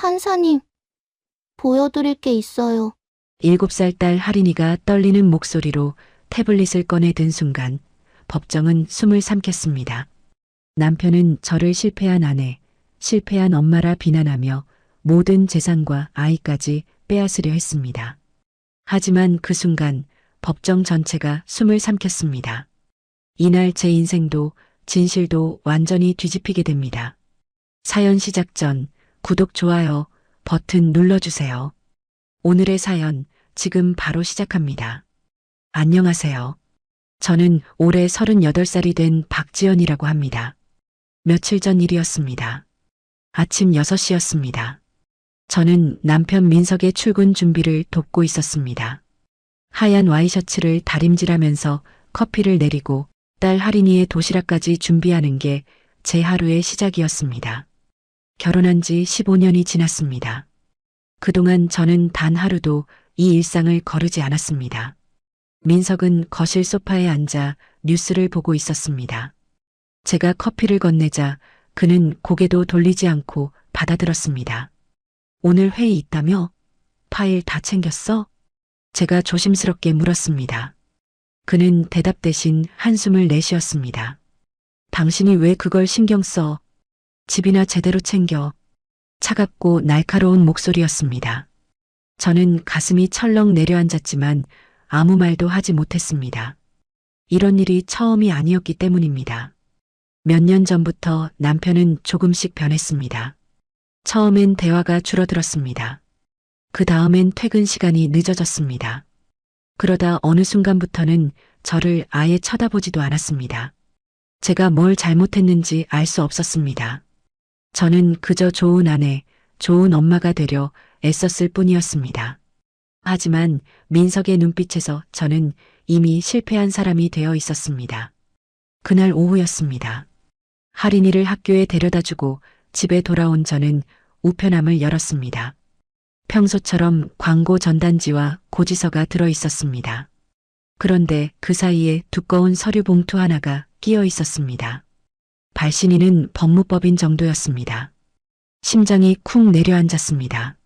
판사님, 보여드릴 게 있어요. 7살 딸 하린이가 떨리는 목소리로 태블릿을 꺼내 든 순간 법정은 숨을 삼켰습니다. 남편은 저를 실패한 아내, 실패한 엄마라 비난하며 모든 재산과 아이까지 빼앗으려 했습니다. 하지만 그 순간 법정 전체가 숨을 삼켰습니다. 이날 제 인생도 진실도 완전히 뒤집히게 됩니다. 사연 시작 전 구독, 좋아요 버튼 눌러주세요. 오늘의 사연 지금 바로 시작합니다. 안녕하세요. 저는 올해 38살이 된 박지연이라고 합니다. 며칠 전 일이었습니다. 아침 6시였습니다. 저는 남편 민석의 출근 준비를 돕고 있었습니다. 하얀 와이셔츠를 다림질하면서 커피를 내리고 딸 하린이의 도시락까지 준비하는 게 제 하루의 시작이었습니다. 결혼한 지 15년이 지났습니다. 그동안 저는 단 하루도 이 일상을 거르지 않았습니다. 민석은 거실 소파에 앉아 뉴스를 보고 있었습니다. 제가 커피를 건네자 그는 고개도 돌리지 않고 받아들었습니다. 오늘 회의 있다며? 파일 다 챙겼어? 제가 조심스럽게 물었습니다. 그는 대답 대신 한숨을 내쉬었습니다. 당신이 왜 그걸 신경 써? 집이나 제대로 챙겨. 차갑고 날카로운 목소리였습니다. 저는 가슴이 철렁 내려앉았지만 아무 말도 하지 못했습니다. 이런 일이 처음이 아니었기 때문입니다. 몇 년 전부터 남편은 조금씩 변했습니다. 처음엔 대화가 줄어들었습니다. 그 다음엔 퇴근 시간이 늦어졌습니다. 그러다 어느 순간부터는 저를 아예 쳐다보지도 않았습니다. 제가 뭘 잘못했는지 알 수 없었습니다. 저는 그저 좋은 아내, 좋은 엄마가 되려 애썼을 뿐이었습니다. 하지만 민석의 눈빛에서 저는 이미 실패한 사람이 되어 있었습니다. 그날 오후였습니다. 하린이를 학교에 데려다주고 집에 돌아온 저는 우편함을 열었습니다. 평소처럼 광고 전단지와 고지서가 들어 있었습니다. 그런데 그 사이에 두꺼운 서류 봉투 하나가 끼어 있었습니다. 발신인은 법무법인 정도였습니다. 심장이 쿵 내려앉았습니다.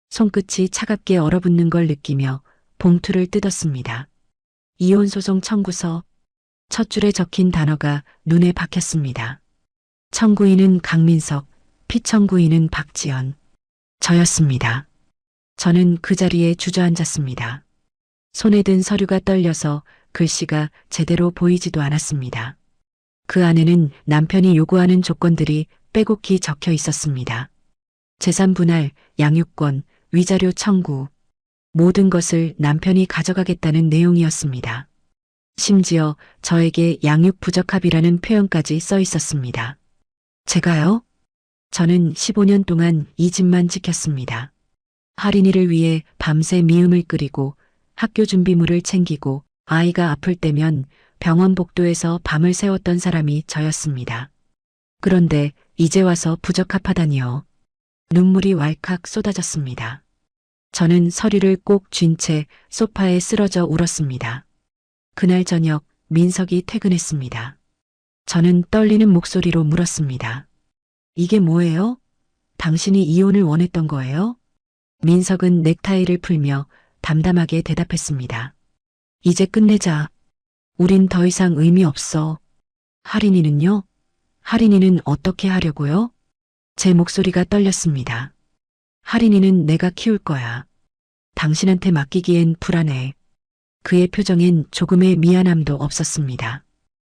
손끝이 차갑게 얼어붙는 걸 느끼며 봉투를 뜯었습니다. 이혼소송 청구서. 첫 줄에 적힌 단어가 눈에 박혔습니다. 청구인은 강민석, 피청구인은 박지연. 저였습니다. 저는 그 자리에 주저앉았습니다. 손에 든 서류가 떨려서 글씨가 제대로 보이지도 않았습니다. 그 안에는 남편이 요구하는 조건들이 빼곡히 적혀 있었습니다. 재산 분할, 양육권, 위자료 청구. 모든 것을 남편이 가져가겠다는 내용이었습니다. 심지어 저에게 양육 부적합이라는 표현까지 써 있었습니다. 제가요? 저는 15년 동안 이 집만 지켰습니다. 하린이를 위해 밤새 미음을 끓이고 학교 준비물을 챙기고 아이가 아플 때면 병원 복도에서 밤을 새웠던 사람이 저였습니다. 그런데 이제 와서 부적합하다니요. 눈물이 왈칵 쏟아졌습니다. 저는 서류를 꼭 쥔 채 소파에 쓰러져 울었습니다. 그날 저녁 민석이 퇴근했습니다. 저는 떨리는 목소리로 물었습니다. 이게 뭐예요? 당신이 이혼을 원했던 거예요? 민석은 넥타이를 풀며 담담하게 대답했습니다. 이제 끝내자. 우린 더 이상 의미 없어. 하린이는요? 하린이는 어떻게 하려고요? 제 목소리가 떨렸습니다. 하린이는 내가 키울 거야. 당신한테 맡기기엔 불안해. 그의 표정엔 조금의 미안함도 없었습니다.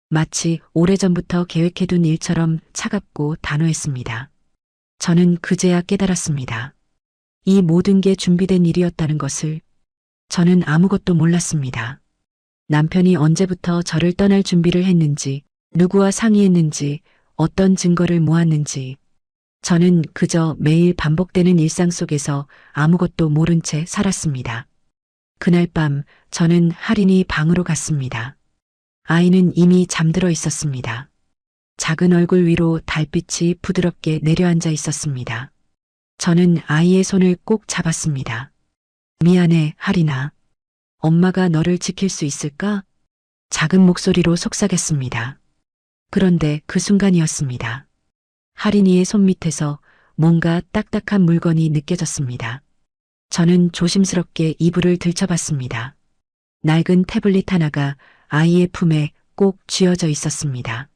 마치 오래전부터 계획해둔 일처럼 차갑고 단호했습니다. 저는 그제야 깨달았습니다. 이 모든 게 준비된 일이었다는 것을. 저는 아무것도 몰랐습니다. 남편이 언제부터 저를 떠날 준비를 했는지, 누구와 상의했는지, 어떤 증거를 모았는지. 저는 그저 매일 반복되는 일상 속에서 아무것도 모른 채 살았습니다. 그날 밤 저는 하린이 방으로 갔습니다. 아이는 이미 잠들어 있었습니다. 작은 얼굴 위로 달빛이 부드럽게 내려앉아 있었습니다. 저는 아이의 손을 꼭 잡았습니다. 미안해, 하린아. 엄마가 너를 지킬 수 있을까? 작은 목소리로 속삭였습니다. 그런데 그 순간이었습니다. 하린이의 손밑에서 뭔가 딱딱한 물건이 느껴졌습니다. 저는 조심스럽게 이불을 들춰봤습니다. 낡은 태블릿 하나가 아이의 품에 꼭 쥐어져 있었습니다.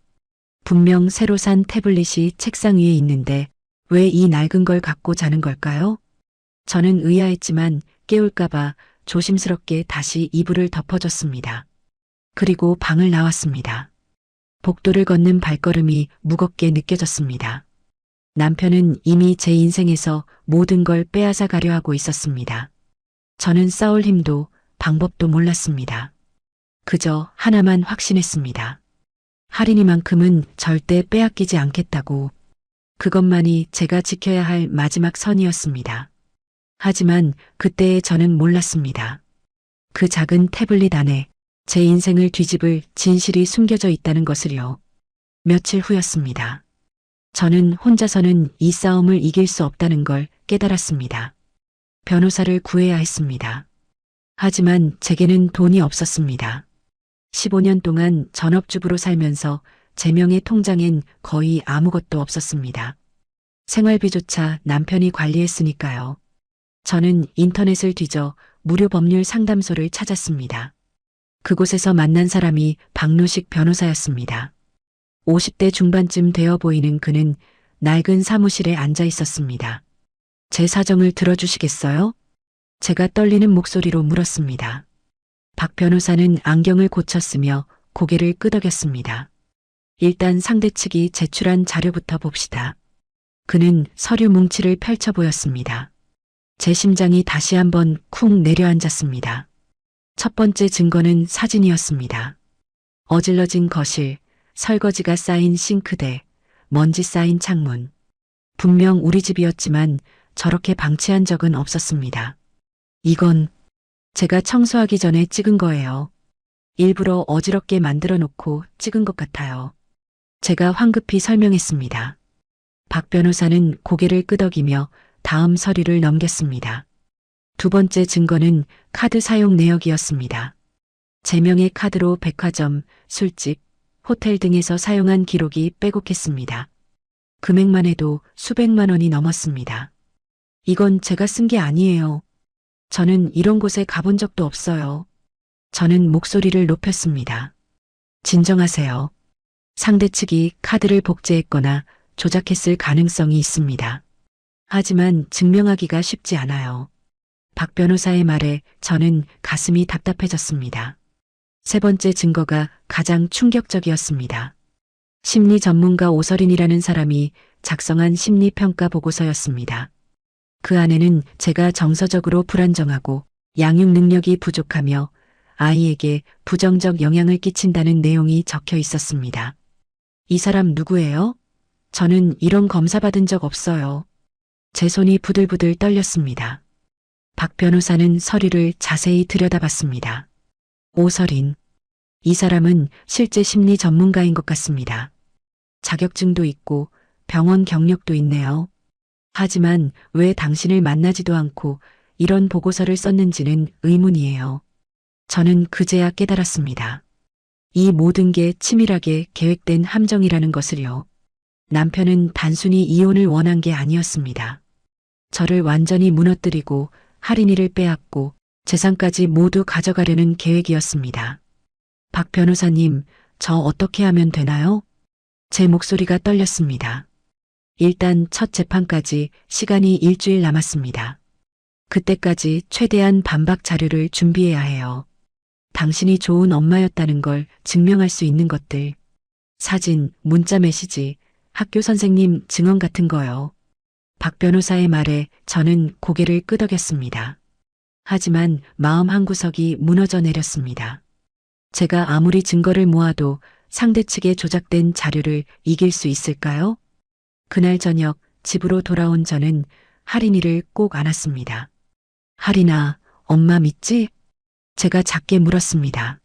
분명 새로 산 태블릿이 책상 위에 있는데 왜 이 낡은 걸 갖고 자는 걸까요? 저는 의아했지만 깨울까봐 조심스럽게 다시 이불을 덮어줬습니다. 그리고 방을 나왔습니다. 복도를 걷는 발걸음이 무겁게 느껴졌습니다. 남편은 이미 제 인생에서 모든 걸 빼앗아 가려 하고 있었습니다. 저는 싸울 힘도 방법도 몰랐습니다. 그저 하나만 확신했습니다. 할인이만큼은 절대 빼앗기지 않겠다고. 그것만이 제가 지켜야 할 마지막 선이었습니다. 하지만 그때의 저는 몰랐습니다. 그 작은 태블릿 안에 제 인생을 뒤집을 진실이 숨겨져 있다는 것을요. 며칠 후였습니다. 저는 혼자서는 이 싸움을 이길 수 없다는 걸 깨달았습니다. 변호사를 구해야 했습니다. 하지만 제게는 돈이 없었습니다. 15년 동안 전업주부로 살면서 제 명의 통장엔 거의 아무것도 없었습니다. 생활비조차 남편이 관리했으니까요. 저는 인터넷을 뒤져 무료 법률 상담소를 찾았습니다. 그곳에서 만난 사람이 박노식 변호사였습니다. 50대 중반쯤 되어 보이는 그는 낡은 사무실에 앉아 있었습니다. 제 사정을 들어주시겠어요? 제가 떨리는 목소리로 물었습니다. 박 변호사는 안경을 고쳤으며 고개를 끄덕였습니다. 일단 상대 측이 제출한 자료부터 봅시다. 그는 서류 뭉치를 펼쳐 보였습니다. 제 심장이 다시 한번 쿵 내려앉았습니다. 첫 번째 증거는 사진이었습니다. 어질러진 거실, 설거지가 쌓인 싱크대, 먼지 쌓인 창문. 분명 우리 집이었지만 저렇게 방치한 적은 없었습니다. 이건 제가 청소하기 전에 찍은 거예요. 일부러 어지럽게 만들어 놓고 찍은 것 같아요. 제가 황급히 설명했습니다. 박 변호사는 고개를 끄덕이며 다음 서류를 넘겼습니다. 두 번째 증거는 카드 사용 내역이었습니다. 제 명의 카드로 백화점, 술집, 호텔 등에서 사용한 기록이 빼곡했습니다. 금액만 해도 수백만 원이 넘었습니다. 이건 제가 쓴 게 아니에요. 저는 이런 곳에 가본 적도 없어요. 저는 목소리를 높였습니다. 진정하세요. 상대 측이 카드를 복제했거나 조작했을 가능성이 있습니다. 하지만 증명하기가 쉽지 않아요. 박 변호사의 말에 저는 가슴이 답답해졌습니다. 세 번째 증거가 가장 충격적이었습니다. 심리 전문가 오서린이라는 사람이 작성한 심리평가 보고서였습니다. 그 안에는 제가 정서적으로 불안정하고 양육 능력이 부족하며 아이에게 부정적 영향을 끼친다는 내용이 적혀 있었습니다. 이 사람 누구예요? 저는 이런 검사 받은 적 없어요. 제 손이 부들부들 떨렸습니다. 박 변호사는 서류를 자세히 들여다봤습니다. 오서린. 이 사람은 실제 심리 전문가인 것 같습니다. 자격증도 있고 병원 경력도 있네요. 하지만 왜 당신을 만나지도 않고 이런 보고서를 썼는지는 의문이에요. 저는 그제야 깨달았습니다. 이 모든 게 치밀하게 계획된 함정이라는 것을요. 남편은 단순히 이혼을 원한 게 아니었습니다. 저를 완전히 무너뜨리고 할인이를 빼앗고 재산까지 모두 가져가려는 계획이었습니다. 박 변호사님, 저 어떻게 하면 되나요? 제 목소리가 떨렸습니다. 일단 첫 재판까지 시간이 일주일 남았습니다. 그때까지 최대한 반박 자료를 준비해야 해요. 당신이 좋은 엄마였다는 걸 증명할 수 있는 것들. 사진, 문자 메시지, 학교 선생님 증언 같은 거요. 박 변호사의 말에 저는 고개를 끄덕였습니다. 하지만 마음 한구석이 무너져 내렸습니다. 제가 아무리 증거를 모아도 상대 측의 조작된 자료를 이길 수 있을까요? 그날 저녁 집으로 돌아온 저는 할인이를 꼭 안았습니다. 할인아, 엄마 믿지? 제가 작게 물었습니다.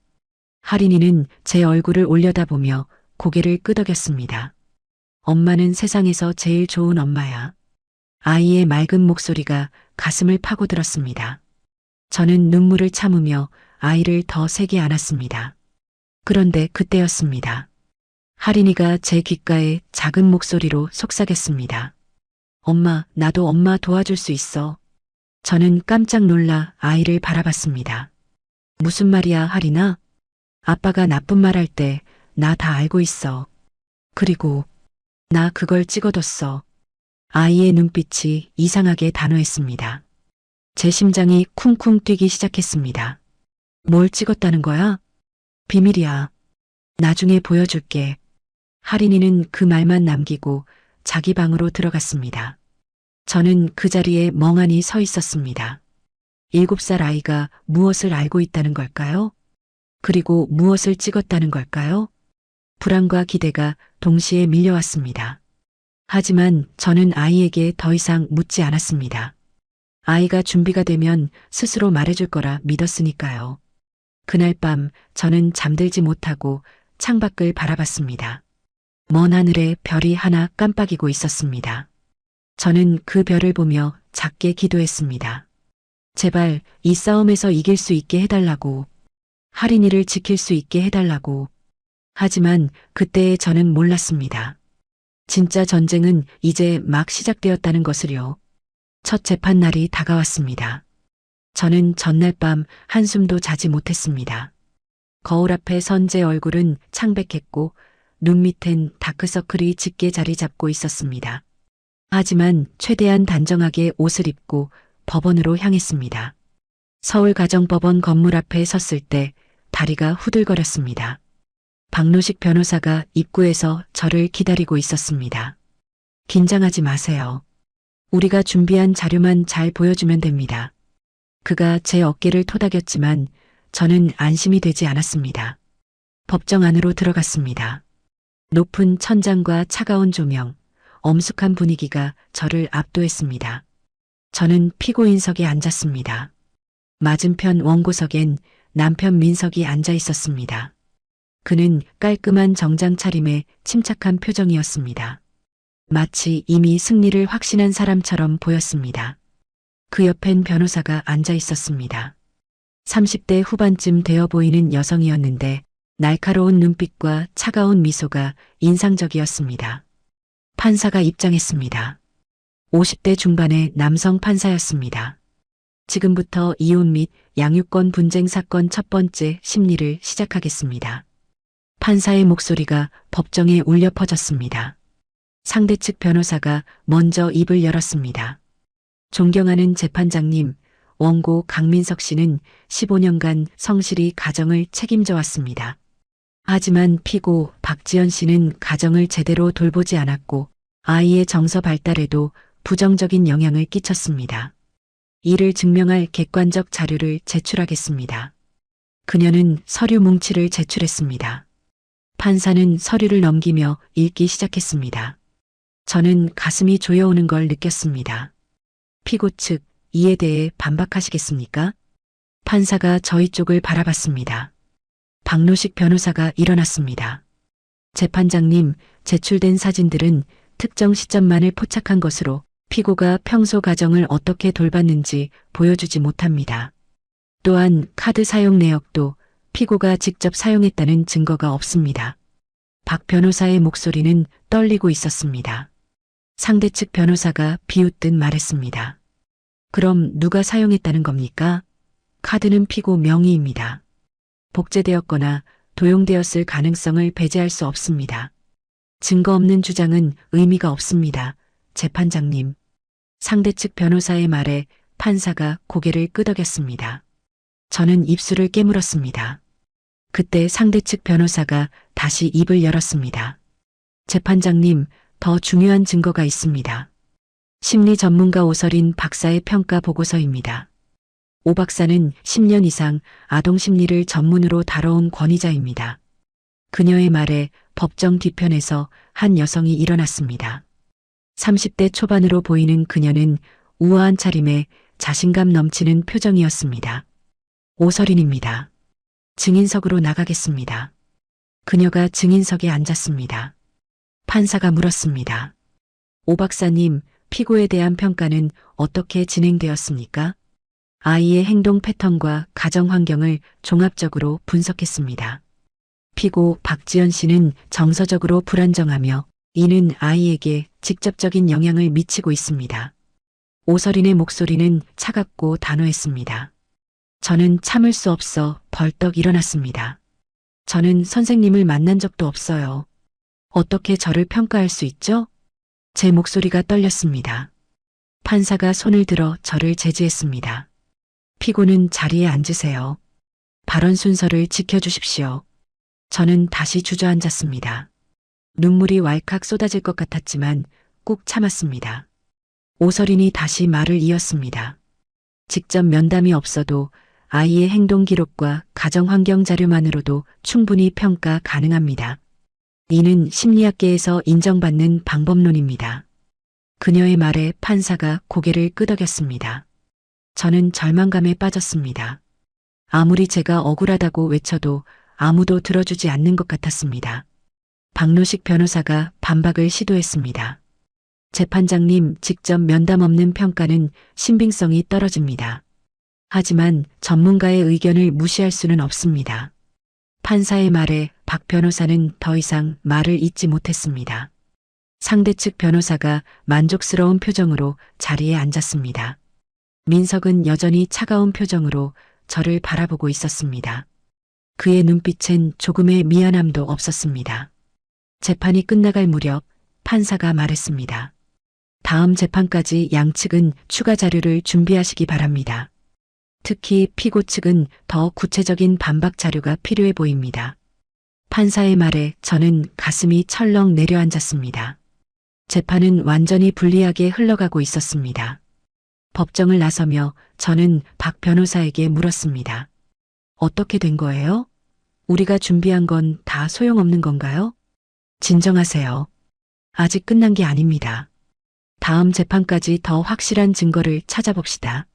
할인이는 제 얼굴을 올려다보며 고개를 끄덕였습니다. 엄마는 세상에서 제일 좋은 엄마야. 아이의 맑은 목소리가 가슴을 파고들었습니다. 저는 눈물을 참으며 아이를 더 세게 안았습니다. 그런데 그때였습니다. 할인이가 제 귓가에 작은 목소리로 속삭였습니다. 엄마, 나도 엄마 도와줄 수 있어. 저는 깜짝 놀라 아이를 바라봤습니다. 무슨 말이야, 하리나? 아빠가 나쁜 말 할 때 나 다 알고 있어. 그리고 나 그걸 찍어뒀어. 아이의 눈빛이 이상하게 단호했습니다. 제 심장이 쿵쿵 뛰기 시작했습니다. 뭘 찍었다는 거야? 비밀이야. 나중에 보여줄게. 하린이는 그 말만 남기고 자기 방으로 들어갔습니다. 저는 그 자리에 멍하니 서 있었습니다. 7살 아이가 무엇을 알고 있다는 걸까요? 그리고 무엇을 찍었다는 걸까요? 불안과 기대가 동시에 밀려왔습니다. 하지만 저는 아이에게 더 이상 묻지 않았습니다. 아이가 준비가 되면 스스로 말해줄 거라 믿었으니까요. 그날 밤 저는 잠들지 못하고 창밖을 바라봤습니다. 먼 하늘에 별이 하나 깜빡이고 있었습니다. 저는 그 별을 보며 작게 기도했습니다. 제발 이 싸움에서 이길 수 있게 해달라고. 하린이를 지킬 수 있게 해달라고. 하지만 그때의 저는 몰랐습니다. 진짜 전쟁은 이제 막 시작되었다는 것을요. 첫 재판 날이 다가왔습니다. 저는 전날 밤 한숨도 자지 못했습니다. 거울 앞에 선 제 얼굴은 창백했고 눈 밑엔 다크서클이 짙게 자리 잡고 있었습니다. 하지만 최대한 단정하게 옷을 입고 법원으로 향했습니다. 서울가정법원 건물 앞에 섰을 때 다리가 후들거렸습니다. 박노식 변호사가 입구에서 저를 기다리고 있었습니다. 긴장하지 마세요. 우리가 준비한 자료만 잘 보여주면 됩니다. 그가 제 어깨를 토닥였지만 저는 안심이 되지 않았습니다. 법정 안으로 들어갔습니다. 높은 천장과 차가운 조명, 엄숙한 분위기가 저를 압도했습니다. 저는 피고인석에 앉았습니다. 맞은편 원고석엔 남편 민석이 앉아 있었습니다. 그는 깔끔한 정장 차림에 침착한 표정이었습니다. 마치 이미 승리를 확신한 사람처럼 보였습니다. 그 옆엔 변호사가 앉아 있었습니다. 30대 후반쯤 되어 보이는 여성이었는데 날카로운 눈빛과 차가운 미소가 인상적이었습니다. 판사가 입장했습니다. 50대 중반의 남성 판사였습니다. 지금부터 이혼 및 양육권 분쟁 사건 첫 번째 심리를 시작하겠습니다. 판사의 목소리가 법정에 울려 퍼졌습니다. 상대 측 변호사가 먼저 입을 열었습니다. 존경하는 재판장님, 원고 강민석 씨는 15년간 성실히 가정을 책임져 왔습니다. 하지만 피고 박지연 씨는 가정을 제대로 돌보지 않았고 아이의 정서 발달에도 부정적인 영향을 끼쳤습니다. 이를 증명할 객관적 자료를 제출하겠습니다. 그녀는 서류 뭉치를 제출했습니다. 판사는 서류를 넘기며 읽기 시작했습니다. 저는 가슴이 조여오는 걸 느꼈습니다. 피고 측, 이에 대해 반박하시겠습니까? 판사가 저희 쪽을 바라봤습니다. 박노식 변호사가 일어났습니다. 재판장님, 제출된 사진들은 특정 시점만을 포착한 것으로 피고가 평소 가정을 어떻게 돌봤는지 보여주지 못합니다. 또한 카드 사용 내역도 피고가 직접 사용했다는 증거가 없습니다. 박 변호사의 목소리는 떨리고 있었습니다. 상대 측 변호사가 비웃듯 말했습니다. 그럼 누가 사용했다는 겁니까? 카드는 피고 명의입니다. 복제되었거나 도용되었을 가능성을 배제할 수 없습니다. 증거 없는 주장은 의미가 없습니다. 재판장님. 상대 측 변호사의 말에 판사가 고개를 끄덕였습니다. 저는 입술을 깨물었습니다. 그때 상대 측 변호사가 다시 입을 열었습니다. 재판장님, 더 중요한 증거가 있습니다. 심리 전문가 오설인 박사의 평가 보고서입니다. 오 박사는 10년 이상 아동 심리를 전문으로 다뤄온 권위자입니다. 그녀의 말에 법정 뒤편에서 한 여성이 일어났습니다. 30대 초반으로 보이는 그녀는 우아한 차림에 자신감 넘치는 표정이었습니다. 오설인입니다. 증인석으로 나가겠습니다. 그녀가 증인석에 앉았습니다. 판사가 물었습니다. 오 박사님, 피고에 대한 평가는 어떻게 진행되었습니까? 아이의 행동 패턴과 가정 환경을 종합적으로 분석했습니다. 피고 박지연 씨는 정서적으로 불안정하며 이는 아이에게 직접적인 영향을 미치고 있습니다. 오설인의 목소리는 차갑고 단호했습니다. 저는 참을 수 없어 벌떡 일어났습니다. 저는 선생님을 만난 적도 없어요. 어떻게 저를 평가할 수 있죠? 제 목소리가 떨렸습니다. 판사가 손을 들어 저를 제지했습니다. 피고는 자리에 앉으세요. 발언 순서를 지켜주십시오. 저는 다시 주저앉았습니다. 눈물이 왈칵 쏟아질 것 같았지만 꾹 참았습니다. 오설인이 다시 말을 이었습니다. 직접 면담이 없어도 아이의 행동 기록과 가정 환경 자료만으로도 충분히 평가 가능합니다. 이는 심리학계에서 인정받는 방법론입니다. 그녀의 말에 판사가 고개를 끄덕였습니다. 저는 절망감에 빠졌습니다. 아무리 제가 억울하다고 외쳐도 아무도 들어주지 않는 것 같았습니다. 박노식 변호사가 반박을 시도했습니다. 재판장님, 직접 면담 없는 평가는 신빙성이 떨어집니다. 하지만 전문가의 의견을 무시할 수는 없습니다. 판사의 말에 박 변호사는 더 이상 말을 잇지 못했습니다. 상대 측 변호사가 만족스러운 표정으로 자리에 앉았습니다. 민석은 여전히 차가운 표정으로 저를 바라보고 있었습니다. 그의 눈빛엔 조금의 미안함도 없었습니다. 재판이 끝나갈 무렵 판사가 말했습니다. 다음 재판까지 양측은 추가 자료를 준비하시기 바랍니다. 특히 피고 측은 더 구체적인 반박 자료가 필요해 보입니다. 판사의 말에 저는 가슴이 철렁 내려앉았습니다. 재판은 완전히 불리하게 흘러가고 있었습니다. 법정을 나서며 저는 박 변호사에게 물었습니다. 어떻게 된 거예요? 우리가 준비한 건 다 소용없는 건가요? 진정하세요. 아직 끝난 게 아닙니다. 다음 재판까지 더 확실한 증거를 찾아봅시다.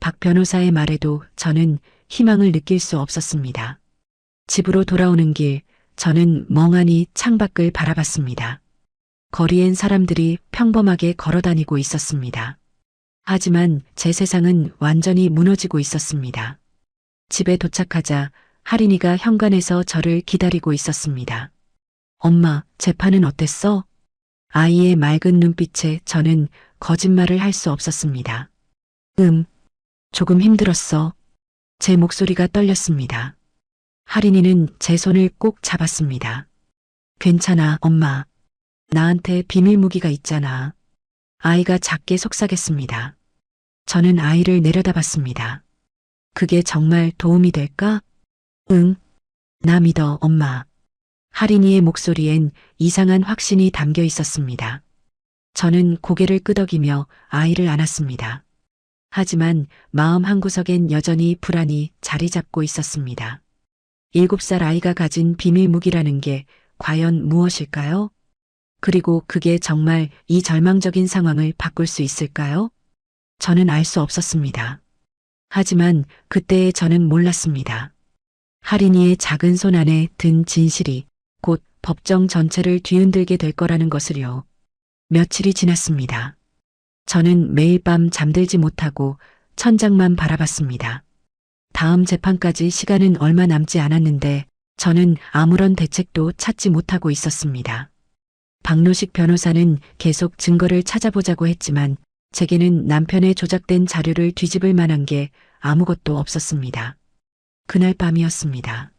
박 변호사의 말에도 저는 희망을 느낄 수 없었습니다. 집으로 돌아오는 길, 저는 멍하니 창밖을 바라봤습니다. 거리엔 사람들이 평범하게 걸어다니고 있었습니다. 하지만 제 세상은 완전히 무너지고 있었습니다. 집에 도착하자 할인이가 현관에서 저를 기다리고 있었습니다. 엄마, 재판은 어땠어? 아이의 맑은 눈빛에 저는 거짓말을 할 수 없었습니다. 조금 힘들었어. 제 목소리가 떨렸습니다. 할인이는 제 손을 꼭 잡았습니다. 괜찮아, 엄마. 나한테 비밀 무기가 있잖아. 아이가 작게 속삭였습니다. 저는 아이를 내려다봤습니다. 그게 정말 도움이 될까? 응. 나 믿어, 엄마. 할인이의 목소리엔 이상한 확신이 담겨 있었습니다. 저는 고개를 끄덕이며 아이를 안았습니다. 하지만 마음 한구석엔 여전히 불안이 자리 잡고 있었습니다. 7살 아이가 가진 비밀 무기라는 게 과연 무엇일까요? 그리고 그게 정말 이 절망적인 상황을 바꿀 수 있을까요? 저는 알 수 없었습니다. 하지만 그때의 저는 몰랐습니다. 할인이의 작은 손 안에 든 진실이 곧 법정 전체를 뒤흔들게 될 거라는 것을요. 며칠이 지났습니다. 저는 매일 밤 잠들지 못하고 천장만 바라봤습니다. 다음 재판까지 시간은 얼마 남지 않았는데 저는 아무런 대책도 찾지 못하고 있었습니다. 박노식 변호사는 계속 증거를 찾아보자고 했지만 제게는 남편의 조작된 자료를 뒤집을 만한 게 아무것도 없었습니다. 그날 밤이었습니다.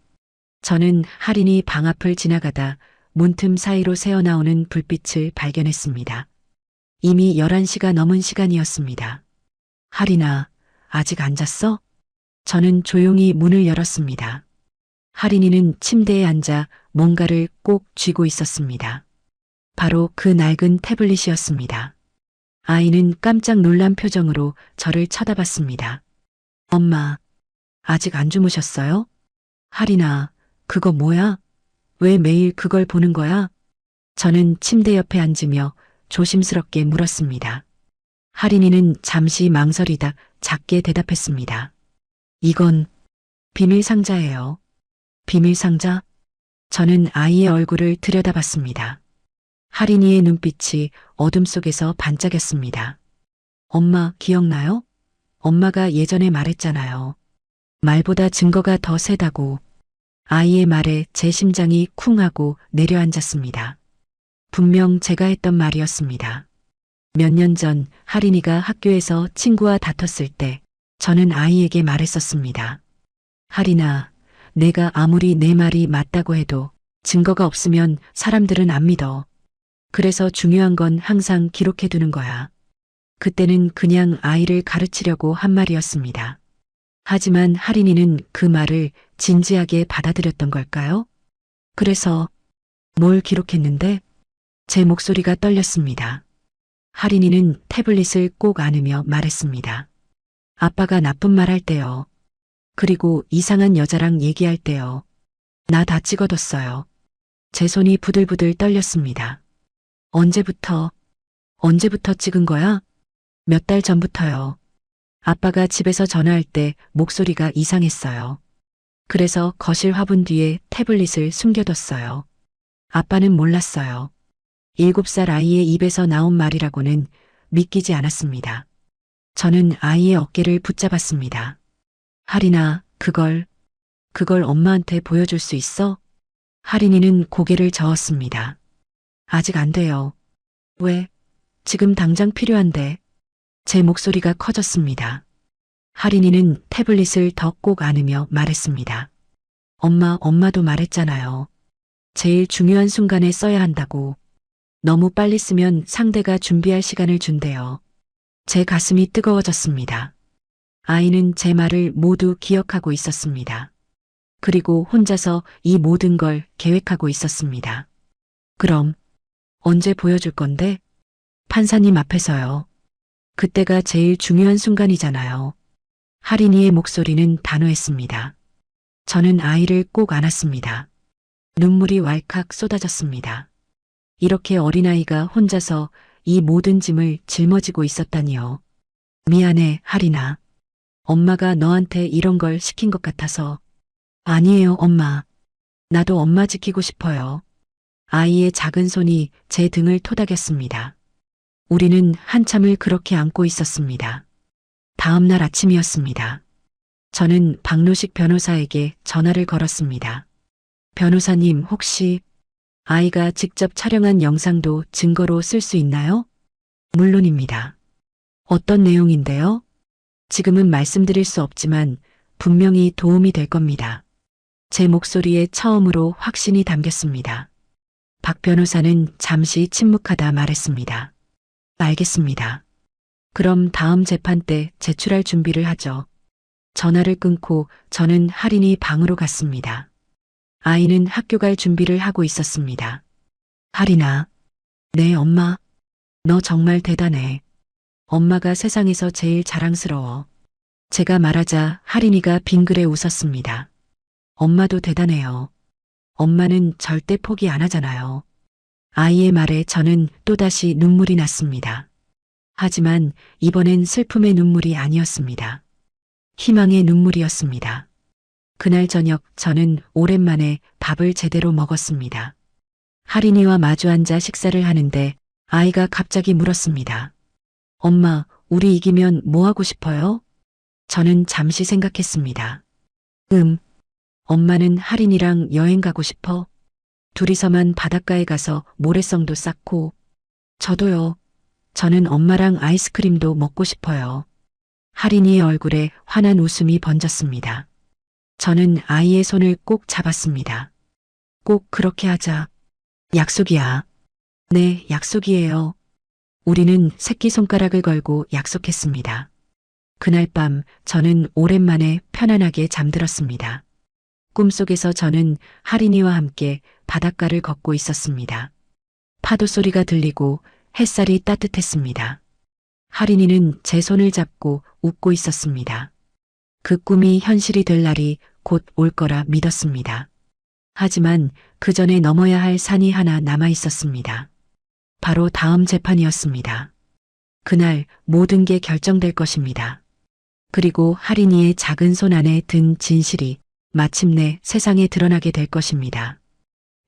저는 할인이 방 앞을 지나가다 문틈 사이로 새어나오는 불빛을 발견했습니다. 이미 11시가 넘은 시간이었습니다. 할인아, 아직 안 잤어? 저는 조용히 문을 열었습니다. 할인이는 침대에 앉아 뭔가를 꼭 쥐고 있었습니다. 바로 그 낡은 태블릿이었습니다. 아이는 깜짝 놀란 표정으로 저를 쳐다봤습니다. 엄마, 아직 안 주무셨어요? 할인아, 그거 뭐야? 왜 매일 그걸 보는 거야? 저는 침대 옆에 앉으며 조심스럽게 물었습니다. 할인이는 잠시 망설이다 작게 대답했습니다. 이건 비밀 상자예요. 비밀 상자? 저는 아이의 얼굴을 들여다봤습니다. 할인이의 눈빛이 어둠 속에서 반짝였습니다. 엄마, 기억나요? 엄마가 예전에 말했잖아요. 말보다 증거가 더 세다고. 아이의 말에 제 심장이 쿵 하고 내려앉았습니다. 분명 제가 했던 말이었습니다. 몇 년 전 하린이가 학교에서 친구와 다퉜을 때 저는 아이에게 말했었습니다. 하린아, 내가 아무리 내 말이 맞다고 해도 증거가 없으면 사람들은 안 믿어. 그래서 중요한 건 항상 기록해 두는 거야. 그때는 그냥 아이를 가르치려고 한 말이었습니다. 하지만 하린이는 그 말을 진지하게 받아들였던 걸까요? 그래서 뭘 기록했는데? 제 목소리가 떨렸습니다. 하린이는 태블릿을 꼭 안으며 말했습니다. 아빠가 나쁜 말 할 때요. 그리고 이상한 여자랑 얘기할 때요. 나 다 찍어뒀어요. 제 손이 부들부들 떨렸습니다. 언제부터 찍은 거야? 몇 달 전부터요. 아빠가 집에서 전화할 때 목소리가 이상했어요. 그래서 거실 화분 뒤에 태블릿을 숨겨뒀어요. 아빠는 몰랐어요. 7살 아이의 입에서 나온 말이라고는 믿기지 않았습니다. 저는 아이의 어깨를 붙잡았습니다. 하린아, 그걸 엄마한테 보여줄 수 있어? 하린이는 고개를 저었습니다. 아직 안 돼요. 왜? 지금 당장 필요한데. 제 목소리가 커졌습니다. 하린이는 태블릿을 더 꼭 안으며 말했습니다. 엄마도 말했잖아요. 제일 중요한 순간에 써야 한다고. 너무 빨리 쓰면 상대가 준비할 시간을 준대요. 제 가슴이 뜨거워졌습니다. 아이는 제 말을 모두 기억하고 있었습니다. 그리고 혼자서 이 모든 걸 계획하고 있었습니다. 그럼 언제 보여줄 건데? 판사님 앞에서요. 그때가 제일 중요한 순간이잖아요. 하린이의 목소리는 단호했습니다. 저는 아이를 꼭 안았습니다. 눈물이 왈칵 쏟아졌습니다. 이렇게 어린아이가 혼자서 이 모든 짐을 짊어지고 있었다니요. 미안해, 하린아. 엄마가 너한테 이런 걸 시킨 것 같아서. 아니에요, 엄마. 나도 엄마 지키고 싶어요. 아이의 작은 손이 제 등을 토닥였습니다. 우리는 한참을 그렇게 안고 있었습니다. 다음 날 아침이었습니다. 저는 박노식 변호사에게 전화를 걸었습니다. 변호사님, 혹시 아이가 직접 촬영한 영상도 증거로 쓸 수 있나요? 물론입니다. 어떤 내용인데요? 지금은 말씀드릴 수 없지만 분명히 도움이 될 겁니다. 제 목소리에 처음으로 확신이 담겼습니다. 박 변호사는 잠시 침묵하다 말했습니다. 알겠습니다. 그럼 다음 재판 때 제출할 준비를 하죠. 전화를 끊고 저는 하린이 방으로 갔습니다. 아이는 학교 갈 준비를 하고 있었습니다. 하린아. 네, 엄마. 너 정말 대단해. 엄마가 세상에서 제일 자랑스러워. 제가 말하자 하린이가 빙그레 웃었습니다. 엄마도 대단해요. 엄마는 절대 포기 안 하잖아요. 아이의 말에 저는 또다시 눈물이 났습니다. 하지만 이번엔 슬픔의 눈물이 아니었습니다. 희망의 눈물이었습니다. 그날 저녁 저는 오랜만에 밥을 제대로 먹었습니다. 하린이와 마주 앉아 식사를 하는데 아이가 갑자기 물었습니다. 엄마, 우리 이기면 뭐 하고 싶어요? 저는 잠시 생각했습니다. 엄마는 하린이랑 여행 가고 싶어. 둘이서만 바닷가에 가서 모래성도 쌓고. 저도요. 저는 엄마랑 아이스크림도 먹고 싶어요. 하린이의 얼굴에 환한 웃음이 번졌습니다. 저는 아이의 손을 꼭 잡았습니다. 꼭 그렇게 하자. 약속이야. 네, 약속이에요. 우리는 새끼손가락을 걸고 약속했습니다. 그날 밤 저는 오랜만에 편안하게 잠들었습니다. 꿈속에서 저는 하린이와 함께 바닷가를 걷고 있었습니다. 파도 소리가 들리고 햇살이 따뜻했습니다. 하린이는 제 손을 잡고 웃고 있었습니다. 그 꿈이 현실이 될 날이 곧 올 거라 믿었습니다. 하지만 그 전에 넘어야 할 산이 하나 남아 있었습니다. 바로 다음 재판이었습니다. 그날 모든 게 결정될 것입니다. 그리고 하린이의 작은 손 안에 든 진실이 마침내 세상에 드러나게 될 것입니다.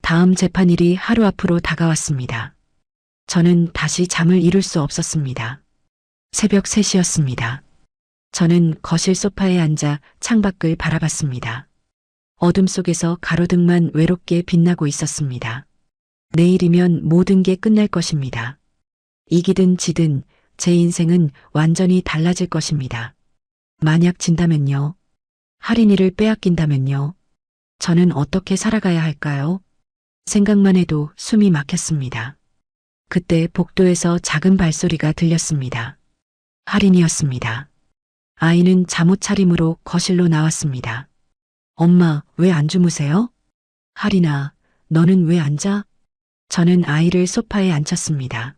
다음 재판일이 하루 앞으로 다가왔습니다. 저는 다시 잠을 이룰 수 없었습니다. 새벽 3시였습니다. 저는 거실 소파에 앉아 창밖을 바라봤습니다. 어둠 속에서 가로등만 외롭게 빛나고 있었습니다. 내일이면 모든 게 끝날 것입니다. 이기든 지든 제 인생은 완전히 달라질 것입니다. 만약 진다면요? 할인이를 빼앗긴다면요? 저는 어떻게 살아가야 할까요? 생각만 해도 숨이 막혔습니다. 그때 복도에서 작은 발소리가 들렸습니다. 할인이었습니다. 아이는 잠옷 차림으로 거실로 나왔습니다. 엄마, 왜 안 주무세요? 할인아, 너는 왜 안 자? 저는 아이를 소파에 앉혔습니다.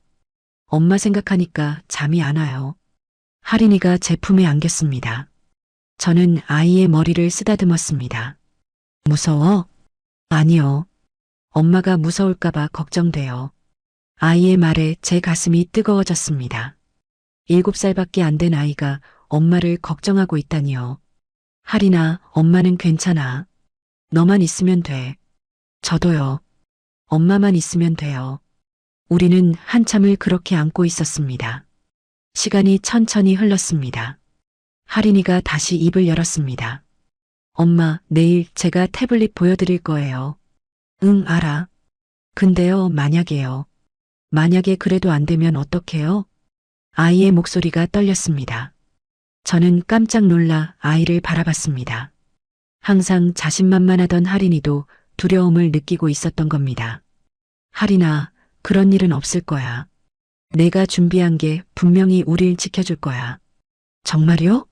엄마 생각하니까 잠이 안 와요. 할인이가 제 품에 안겼습니다. 저는 아이의 머리를 쓰다듬었습니다. 무서워? 아니요. 엄마가 무서울까봐 걱정돼요. 아이의 말에 제 가슴이 뜨거워졌습니다. 7살밖에 안 된 아이가 엄마를 걱정하고 있다니요. 할인아, 엄마는 괜찮아. 너만 있으면 돼. 저도요. 엄마만 있으면 돼요. 우리는 한참을 그렇게 안고 있었습니다. 시간이 천천히 흘렀습니다. 할인이가 다시 입을 열었습니다. 엄마, 내일 제가 태블릿 보여드릴 거예요. 응, 알아. 근데요, 만약에요. 만약에 그래도 안 되면 어떡해요? 아이의 목소리가 떨렸습니다. 저는 깜짝 놀라 아이를 바라봤습니다. 항상 자신만만하던 할인이도 두려움을 느끼고 있었던 겁니다. 할인아, 그런 일은 없을 거야. 내가 준비한 게 분명히 우릴 지켜줄 거야. 정말요?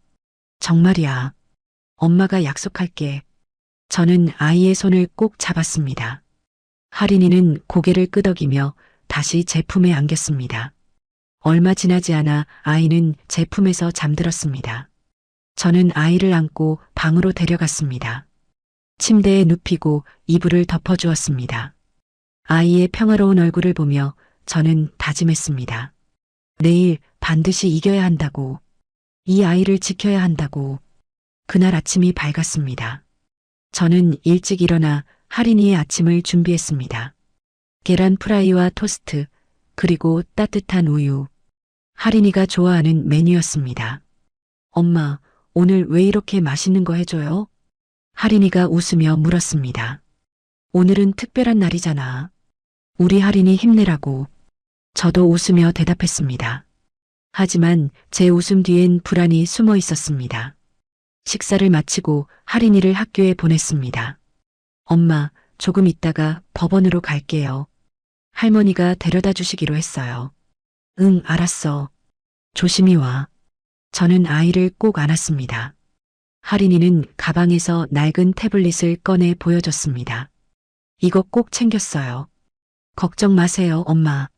정말이야. 엄마가 약속할게. 저는 아이의 손을 꼭 잡았습니다. 할인이는 고개를 끄덕이며 다시 제 품에 안겼습니다. 얼마 지나지 않아 아이는 제 품에서 잠들었습니다. 저는 아이를 안고 방으로 데려갔습니다. 침대에 눕히고 이불을 덮어주었습니다. 아이의 평화로운 얼굴을 보며 저는 다짐했습니다. 내일 반드시 이겨야 한다고. 이 아이를 지켜야 한다고. 그날 아침이 밝았습니다. 저는 일찍 일어나 할인이의 아침을 준비했습니다. 계란 프라이와 토스트, 그리고 따뜻한 우유. 할인이가 좋아하는 메뉴였습니다. 엄마, 오늘 왜 이렇게 맛있는 거 해줘요? 할인이가 웃으며 물었습니다. 오늘은 특별한 날이잖아. 우리 할인이 힘내라고. 저도 웃으며 대답했습니다. 하지만 제 웃음 뒤엔 불안이 숨어 있었습니다. 식사를 마치고 할인이를 학교에 보냈습니다. 엄마, 조금 있다가 법원으로 갈게요. 할머니가 데려다 주시기로 했어요. 응, 알았어. 조심히 와. 저는 아이를 꼭 안았습니다. 할인이는 가방에서 낡은 태블릿을 꺼내 보여줬습니다. 이거 꼭 챙겼어요. 걱정 마세요, 엄마.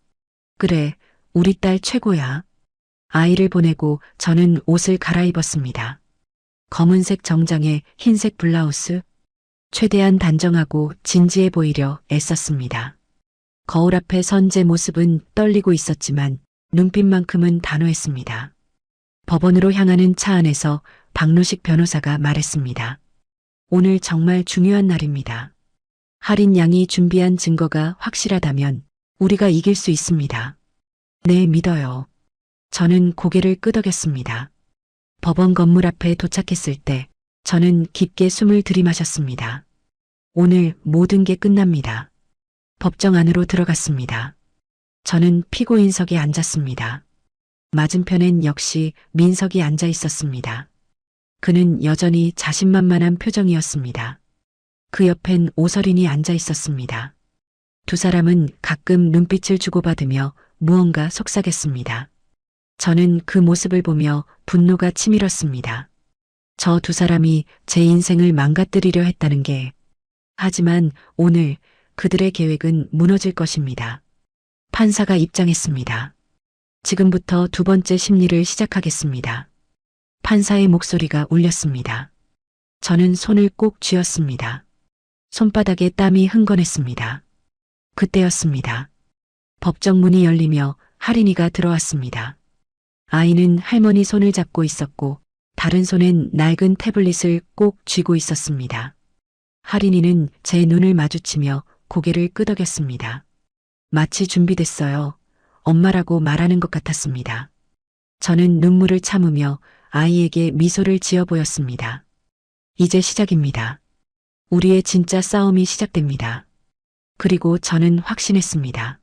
그래, 우리 딸 최고야. 아이를 보내고 저는 옷을 갈아입었습니다. 검은색 정장에 흰색 블라우스. 최대한 단정하고 진지해 보이려 애썼습니다. 거울 앞에 선 제 모습은 떨리고 있었지만 눈빛만큼은 단호했습니다. 법원으로 향하는 차 안에서 박노식 변호사가 말했습니다. 오늘 정말 중요한 날입니다. 할인 양이 준비한 증거가 확실하다면 우리가 이길 수 있습니다. 네, 믿어요. 저는 고개를 끄덕였습니다. 법원 건물 앞에 도착했을 때 저는 깊게 숨을 들이마셨습니다. 오늘 모든 게 끝납니다. 법정 안으로 들어갔습니다. 저는 피고인석에 앉았습니다. 맞은편엔 역시 민석이 앉아 있었습니다. 그는 여전히 자신만만한 표정이었습니다. 그 옆엔 오설인이 앉아 있었습니다. 두 사람은 가끔 눈빛을 주고받으며 무언가 속삭였습니다. 저는 그 모습을 보며 분노가 치밀었습니다. 저 두 사람이 제 인생을 망가뜨리려 했다는 게. 하지만 오늘 그들의 계획은 무너질 것입니다. 판사가 입장했습니다. 지금부터 두 번째 심리를 시작하겠습니다. 판사의 목소리가 울렸습니다. 저는 손을 꼭 쥐었습니다. 손바닥에 땀이 흥건했습니다. 그때였습니다. 법정 문이 열리며 할인이가 들어왔습니다. 아이는 할머니 손을 잡고 있었고 다른 손엔 낡은 태블릿을 꼭 쥐고 있었습니다. 할인이는 제 눈을 마주치며 고개를 끄덕였습니다. 마치 준비됐어요. 엄마라고 말하는 것 같았습니다. 저는 눈물을 참으며 아이에게 미소를 지어 보였습니다. 이제 시작입니다. 우리의 진짜 싸움이 시작됩니다. 그리고 저는 확신했습니다.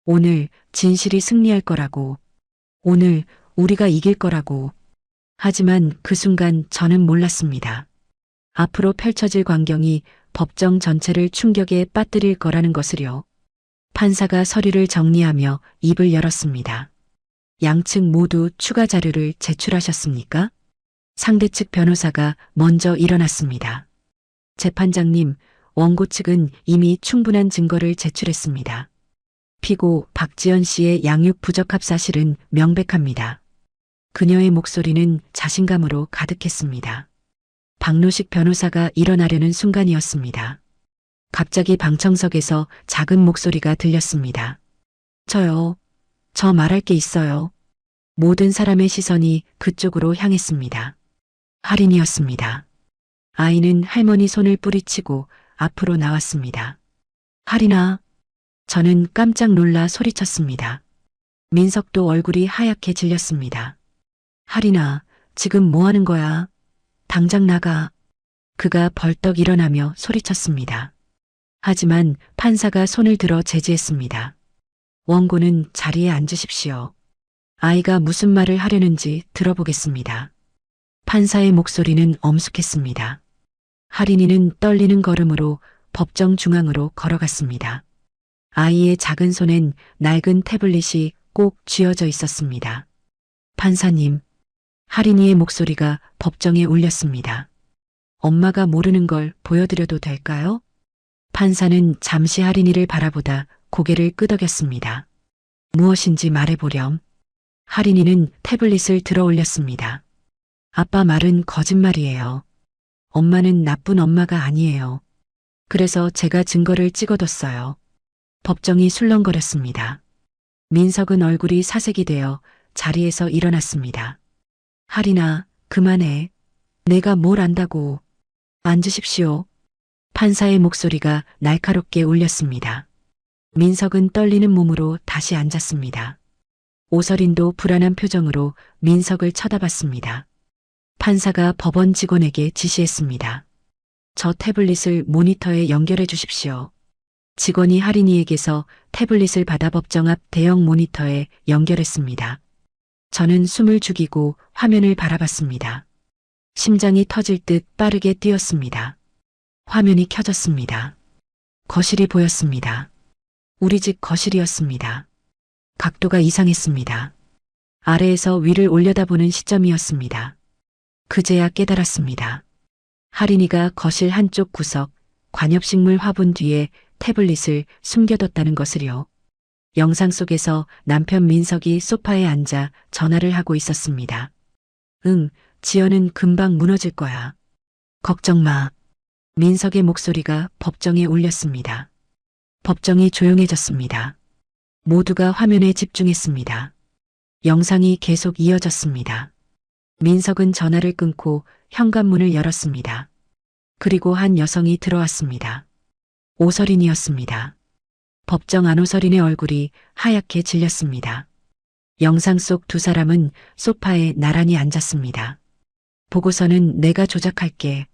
오늘 진실이 승리할 거라고. 오늘 우리가 이길 거라고. 하지만 그 순간 저는 몰랐습니다. 앞으로 펼쳐질 광경이 법정 전체를 충격에 빠뜨릴 거라는 것을요. 판사가 서류를 정리하며 입을 열었습니다. 양측 모두 추가 자료를 제출하셨습니까? 상대 측 변호사가 먼저 일어났습니다. 재판장님, 원고 측은 이미 충분한 증거를 제출했습니다. 피고 박지연 씨의 양육 부적합 사실은 명백합니다. 그녀의 목소리는 자신감으로 가득했습니다. 박노식 변호사가 일어나려는 순간이었습니다. 갑자기 방청석에서 작은 목소리가 들렸습니다. 저요. 저 말할 게 있어요. 모든 사람의 시선이 그쪽으로 향했습니다. 할인이었습니다. 아이는 할머니 손을 뿌리치고 앞으로 나왔습니다. 할인아. 저는 깜짝 놀라 소리쳤습니다. 민석도 얼굴이 하얗게 질렸습니다. 할인아, 지금 뭐 하는 거야? 당장 나가. 그가 벌떡 일어나며 소리쳤습니다. 하지만 판사가 손을 들어 제지했습니다. 원고는 자리에 앉으십시오. 아이가 무슨 말을 하려는지 들어보겠습니다. 판사의 목소리는 엄숙했습니다. 할인이는 떨리는 걸음으로 법정 중앙으로 걸어갔습니다. 아이의 작은 손엔 낡은 태블릿이 꼭 쥐어져 있었습니다. 판사님, 할인이의 목소리가 법정에 울렸습니다. 엄마가 모르는 걸 보여드려도 될까요? 판사는 잠시 할인이를 바라보다 고개를 끄덕였습니다. 무엇인지 말해보렴. 할인이는 태블릿을 들어 올렸습니다. 아빠 말은 거짓말이에요. 엄마는 나쁜 엄마가 아니에요. 그래서 제가 증거를 찍어뒀어요. 법정이 술렁거렸습니다. 민석은 얼굴이 사색이 되어 자리에서 일어났습니다. 할인아, 그만해. 내가 뭘 안다고. 앉으십시오. 판사의 목소리가 날카롭게 울렸습니다. 민석은 떨리는 몸으로 다시 앉았습니다. 오설인도 불안한 표정으로 민석을 쳐다봤습니다. 판사가 법원 직원에게 지시했습니다. 저 태블릿을 모니터에 연결해 주십시오. 직원이 할인이에게서 태블릿을 받아 법정 앞 대형 모니터에 연결했습니다. 저는 숨을 죽이고 화면을 바라봤습니다. 심장이 터질 듯 빠르게 뛰었습니다. 화면이 켜졌습니다. 거실이 보였습니다. 우리 집 거실이었습니다. 각도가 이상했습니다. 아래에서 위를 올려다보는 시점이었습니다. 그제야 깨달았습니다. 할인이가 거실 한쪽 구석, 관엽식물 화분 뒤에 태블릿을 숨겨뒀다는 것을요. 영상 속에서 남편 민석이 소파에 앉아 전화를 하고 있었습니다. 응, 지연은 금방 무너질 거야. 걱정 마. 민석의 목소리가 법정에 울렸습니다. 법정이 조용해졌습니다. 모두가 화면에 집중했습니다. 영상이 계속 이어졌습니다. 민석은 전화를 끊고 현관문을 열었습니다. 그리고 한 여성이 들어왔습니다. 오설인이었습니다. 법정 안 오설인의 얼굴이 하얗게 질렸습니다. 영상 속 두 사람은 소파에 나란히 앉았습니다. 보고서는 내가 조작할게.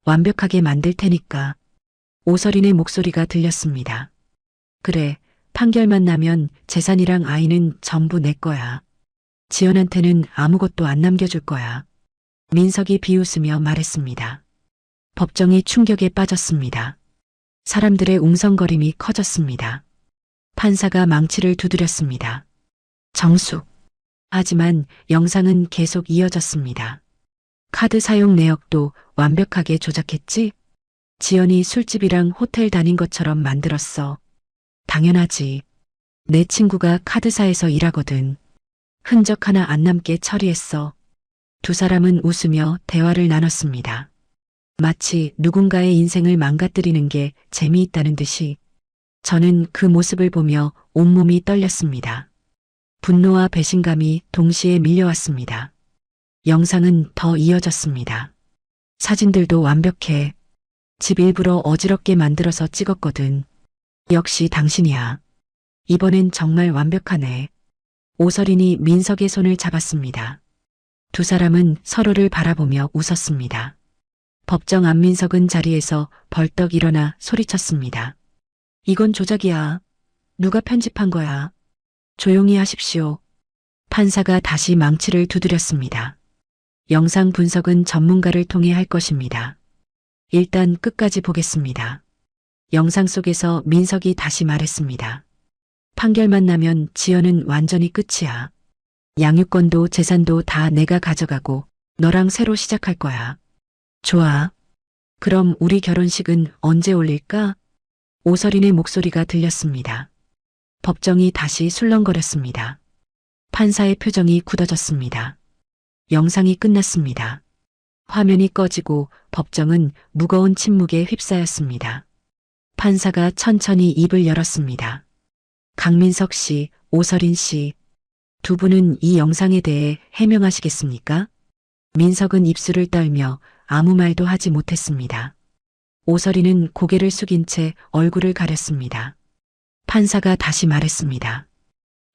완벽하게 만들 테니까. 오설인의 목소리가 들렸습니다. 그래, 판결만 나면 재산이랑 아이는 전부 내 거야. 지연한테는 아무것도 안 남겨줄 거야. 민석이 비웃으며 말했습니다. 법정이 충격에 빠졌습니다. 사람들의 웅성거림이 커졌습니다. 판사가 망치를 두드렸습니다. 정숙. 하지만 영상은 계속 이어졌습니다. 카드 사용 내역도 완벽하게 조작했지? 지연이 술집이랑 호텔 다닌 것처럼 만들었어. 당연하지. 내 친구가 카드사에서 일하거든. 흔적 하나 안 남게 처리했어. 두 사람은 웃으며 대화를 나눴습니다. 마치 누군가의 인생을 망가뜨리는 게 재미있다는 듯이. 저는 그 모습을 보며 온몸이 떨렸습니다. 분노와 배신감이 동시에 밀려왔습니다. 영상은 더 이어졌습니다. 사진들도 완벽해. 집 일부러 어지럽게 만들어서 찍었거든. 역시 당신이야. 이번엔 정말 완벽하네. 오설인이 민석의 손을 잡았습니다. 두 사람은 서로를 바라보며 웃었습니다. 법정 안민석은 자리에서 벌떡 일어나 소리쳤습니다. 이건 조작이야. 누가 편집한 거야? 조용히 하십시오. 판사가 다시 망치를 두드렸습니다. 영상 분석은 전문가를 통해 할 것입니다. 일단 끝까지 보겠습니다. 영상 속에서 민석이 다시 말했습니다. 판결만 나면 지연은 완전히 끝이야. 양육권도 재산도 다 내가 가져가고 너랑 새로 시작할 거야. 좋아. 그럼 우리 결혼식은 언제 올릴까? 오설인의 목소리가 들렸습니다. 법정이 다시 술렁거렸습니다. 판사의 표정이 굳어졌습니다. 영상이 끝났습니다. 화면이 꺼지고 법정은 무거운 침묵에 휩싸였습니다. 판사가 천천히 입을 열었습니다. 강민석 씨, 오설인 씨, 두 분은 이 영상에 대해 해명하시겠습니까? 민석은 입술을 떨며 아무 말도 하지 못했습니다. 오설이는 고개를 숙인 채 얼굴을 가렸습니다. 판사가 다시 말했습니다.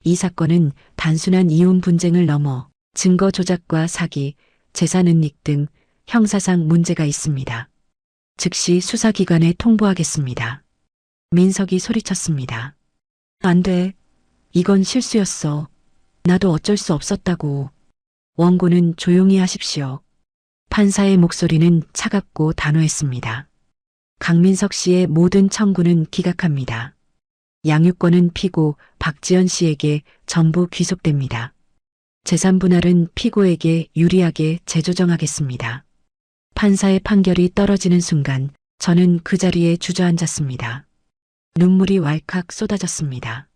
이 사건은 단순한 이혼 분쟁을 넘어 증거 조작과 사기, 재산 은닉 등 형사상 문제가 있습니다. 즉시 수사기관에 통보하겠습니다. 민석이 소리쳤습니다. 안 돼. 이건 실수였어. 나도 어쩔 수 없었다고. 원고는 조용히 하십시오. 판사의 목소리는 차갑고 단호했습니다. 강민석 씨의 모든 청구는 기각합니다. 양육권은 피고 박지연 씨에게 전부 귀속됩니다. 재산 분할은 피고에게 유리하게 재조정하겠습니다. 판사의 판결이 떨어지는 순간 저는 그 자리에 주저앉았습니다. 눈물이 왈칵 쏟아졌습니다.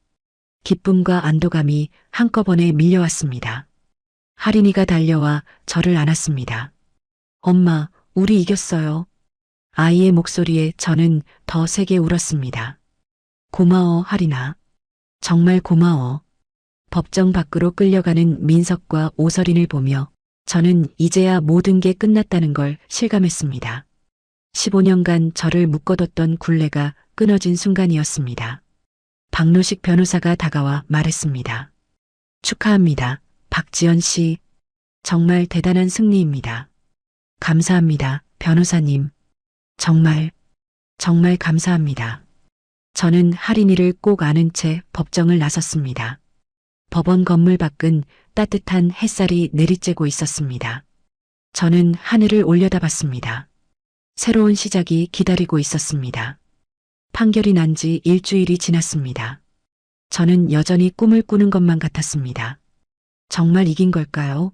기쁨과 안도감이 한꺼번에 밀려왔습니다. 할인이가 달려와 저를 안았습니다. 엄마, 우리 이겼어요. 아이의 목소리에 저는 더 세게 울었습니다. 고마워, 할인아. 정말 고마워. 법정 밖으로 끌려가는 민석과 오설인을 보며 저는 이제야 모든 게 끝났다는 걸 실감했습니다. 15년간 저를 묶어뒀던 굴레가 끊어진 순간이었습니다. 박노식 변호사가 다가와 말했습니다. 축하합니다. 박지연 씨. 정말 대단한 승리입니다. 감사합니다, 변호사님. 정말 감사합니다. 저는 할인이를 꼭 아는 채 법정을 나섰습니다. 법원 건물 밖은 따뜻한 햇살이 내리쬐고 있었습니다. 저는 하늘을 올려다봤습니다. 새로운 시작이 기다리고 있었습니다. 판결이 난 지 일주일이 지났습니다. 저는 여전히 꿈을 꾸는 것만 같았습니다. 정말 이긴 걸까요?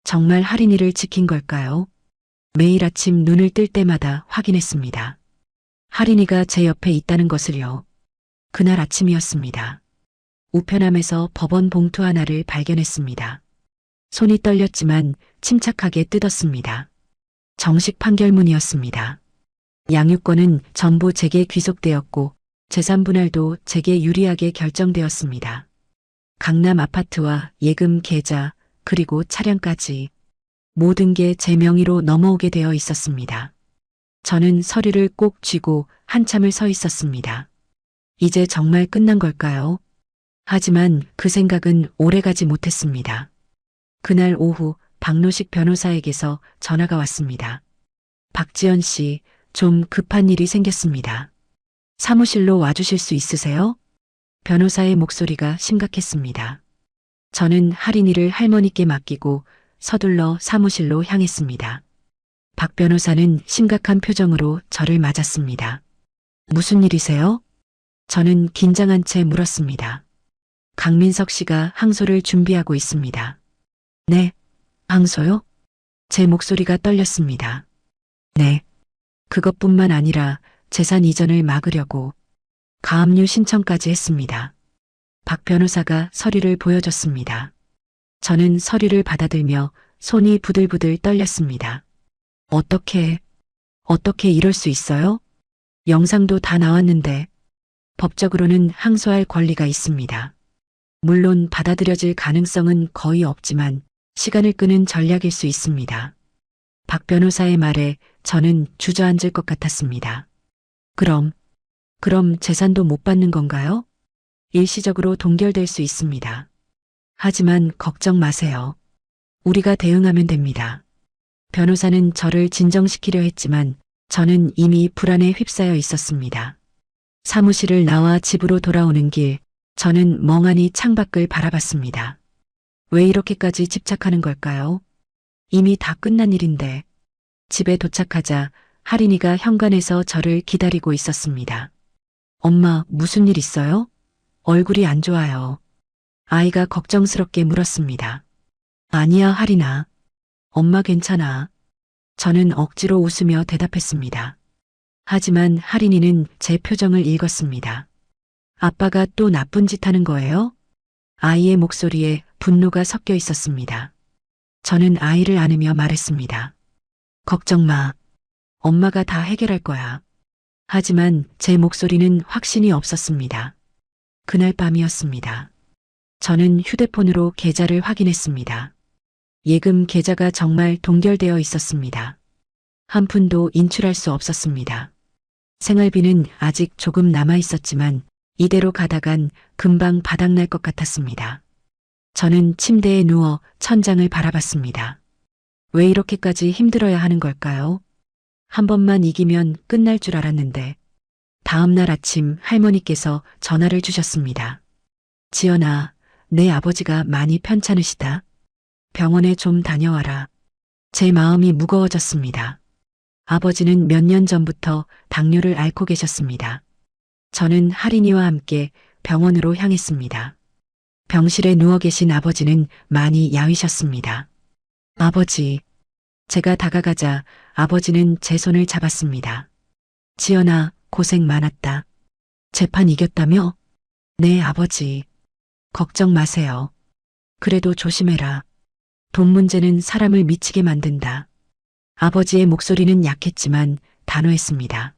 정말 할인이를 지킨 걸까요? 매일 아침 눈을 뜰 때마다 확인했습니다. 할인이가 제 옆에 있다는 것을요. 그날 아침이었습니다. 우편함에서 법원 봉투 하나를 발견했습니다. 손이 떨렸지만 침착하게 뜯었습니다. 정식 판결문이었습니다. 양육권은 전부 제게 귀속되었고 재산 분할도 제게 유리하게 결정되었습니다. 강남 아파트와 예금 계좌 그리고 차량까지 모든 게 제 명의로 넘어오게 되어 있었습니다. 저는 서류를 꼭 쥐고 한참을 서 있었습니다. 이제 정말 끝난 걸까요? 하지만 그 생각은 오래가지 못했습니다. 그날 오후 박노식 변호사에게서 전화가 왔습니다. 박지연 씨, 좀 급한 일이 생겼습니다. 사무실로 와주실 수 있으세요? 변호사의 목소리가 심각했습니다. 저는 할인이를 할머니께 맡기고 서둘러 사무실로 향했습니다. 박 변호사는 심각한 표정으로 저를 맞았습니다. 무슨 일이세요? 저는 긴장한 채 물었습니다. 강민석 씨가 항소를 준비하고 있습니다. 네, 항소요? 제 목소리가 떨렸습니다. 네, 그것뿐만 아니라 재산 이전을 막으려고 가압류 신청까지 했습니다. 박 변호사가 서류를 보여줬습니다. 저는 서류를 받아들며 손이 부들부들 떨렸습니다. 어떻게 이럴 수 있어요? 영상도 다 나왔는데 법적으로는 항소할 권리가 있습니다. 물론 받아들여질 가능성은 거의 없지만 시간을 끄는 전략일 수 있습니다. 박 변호사의 말에 저는 주저앉을 것 같았습니다. 그럼 재산도 못 받는 건가요? 일시적으로 동결될 수 있습니다. 하지만 걱정 마세요. 우리가 대응하면 됩니다. 변호사는 저를 진정시키려 했지만 저는 이미 불안에 휩싸여 있었습니다. 사무실을 나와 집으로 돌아오는 길, 저는 멍하니 창밖을 바라봤습니다. 왜 이렇게까지 집착하는 걸까요? 이미 다 끝난 일인데. 집에 도착하자 할인이가 현관에서 저를 기다리고 있었습니다. 엄마, 무슨 일 있어요? 얼굴이 안 좋아요. 아이가 걱정스럽게 물었습니다. 아니야, 할인아. 엄마 괜찮아. 저는 억지로 웃으며 대답했습니다. 하지만 할인이는 제 표정을 읽었습니다. 아빠가 또 나쁜 짓 하는 거예요? 아이의 목소리에 분노가 섞여 있었습니다. 저는 아이를 안으며 말했습니다. 걱정 마. 엄마가 다 해결할 거야. 하지만 제 목소리는 확신이 없었습니다. 그날 밤이었습니다. 저는 휴대폰으로 계좌를 확인했습니다. 예금 계좌가 정말 동결되어 있었습니다. 한 푼도 인출할 수 없었습니다. 생활비는 아직 조금 남아 있었지만 이대로 가다간 금방 바닥날 것 같았습니다. 저는 침대에 누워 천장을 바라봤습니다. 왜 이렇게까지 힘들어야 하는 걸까요? 한 번만 이기면 끝날 줄 알았는데. 다음 날 아침 할머니께서 전화를 주셨습니다. 지연아, 내 아버지가 많이 편찮으시다. 병원에 좀 다녀와라. 제 마음이 무거워졌습니다. 아버지는 몇 년 전부터 당뇨를 앓고 계셨습니다. 저는 할인이와 함께 병원으로 향했습니다. 병실에 누워 계신 아버지는 많이 야위셨습니다. 아버지. 제가 다가가자 아버지는 제 손을 잡았습니다. 지연아, 고생 많았다. 재판 이겼다며? 네, 아버지. 걱정 마세요. 그래도 조심해라. 돈 문제는 사람을 미치게 만든다. 아버지의 목소리는 약했지만 단호했습니다.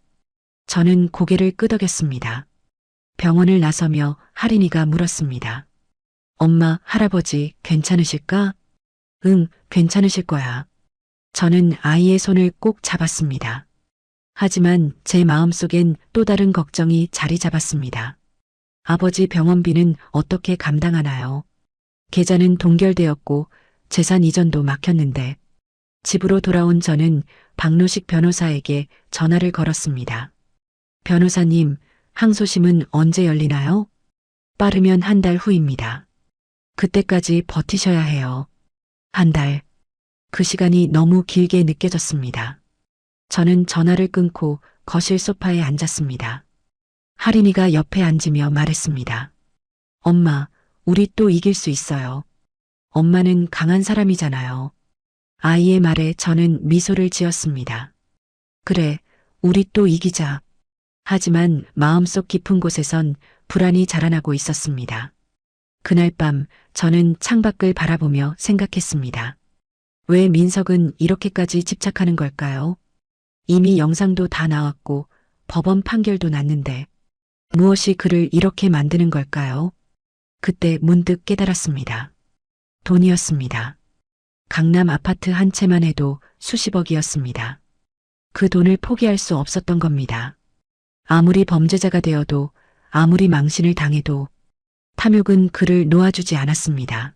저는 고개를 끄덕였습니다. 병원을 나서며 할인이가 물었습니다. 엄마, 할아버지 괜찮으실까? 응, 괜찮으실 거야. 저는 아이의 손을 꼭 잡았습니다. 하지만 제 마음속엔 또 다른 걱정이 자리 잡았습니다. 아버지 병원비는 어떻게 감당하나요? 계좌는 동결되었고 재산 이전도 막혔는데. 집으로 돌아온 저는 박노식 변호사에게 전화를 걸었습니다. 변호사님, 항소심은 언제 열리나요? 빠르면 한 달 후입니다. 그때까지 버티셔야 해요. 한 달. 그 시간이 너무 길게 느껴졌습니다. 저는 전화를 끊고 거실 소파에 앉았습니다. 할인이가 옆에 앉으며 말했습니다. 엄마, 우리 또 이길 수 있어요. 엄마는 강한 사람이잖아요. 아이의 말에 저는 미소를 지었습니다. 그래, 우리 또 이기자. 하지만 마음속 깊은 곳에선 불안이 자라나고 있었습니다. 그날 밤 저는 창밖을 바라보며 생각했습니다. 왜 민석은 이렇게까지 집착하는 걸까요? 이미 영상도 다 나왔고 법원 판결도 났는데 무엇이 그를 이렇게 만드는 걸까요? 그때 문득 깨달았습니다. 돈이었습니다. 강남 아파트 한 채만 해도 수십억이었습니다. 그 돈을 포기할 수 없었던 겁니다. 아무리 범죄자가 되어도, 아무리 망신을 당해도 탐욕은 그를 놓아주지 않았습니다.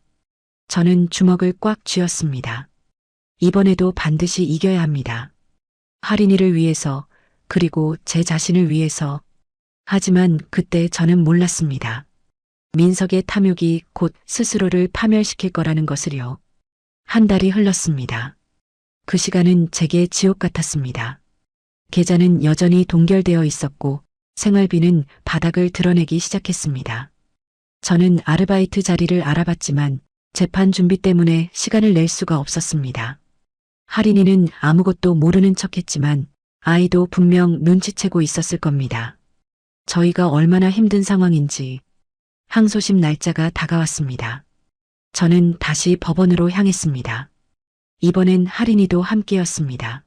저는 주먹을 꽉 쥐었습니다. 이번에도 반드시 이겨야 합니다. 할인이를 위해서, 그리고 제 자신을 위해서. 하지만 그때 저는 몰랐습니다. 민석의 탐욕이 곧 스스로를 파멸시킬 거라는 것을요. 한 달이 흘렀습니다. 그 시간은 제게 지옥 같았습니다. 계좌는 여전히 동결되어 있었고 생활비는 바닥을 드러내기 시작했습니다. 저는 아르바이트 자리를 알아봤지만 재판 준비 때문에 시간을 낼 수가 없었습니다. 할인이는 아무것도 모르는 척했지만 아이도 분명 눈치채고 있었을 겁니다. 저희가 얼마나 힘든 상황인지. 항소심 날짜가 다가왔습니다. 저는 다시 법원으로 향했습니다. 이번엔 할인이도 함께였습니다.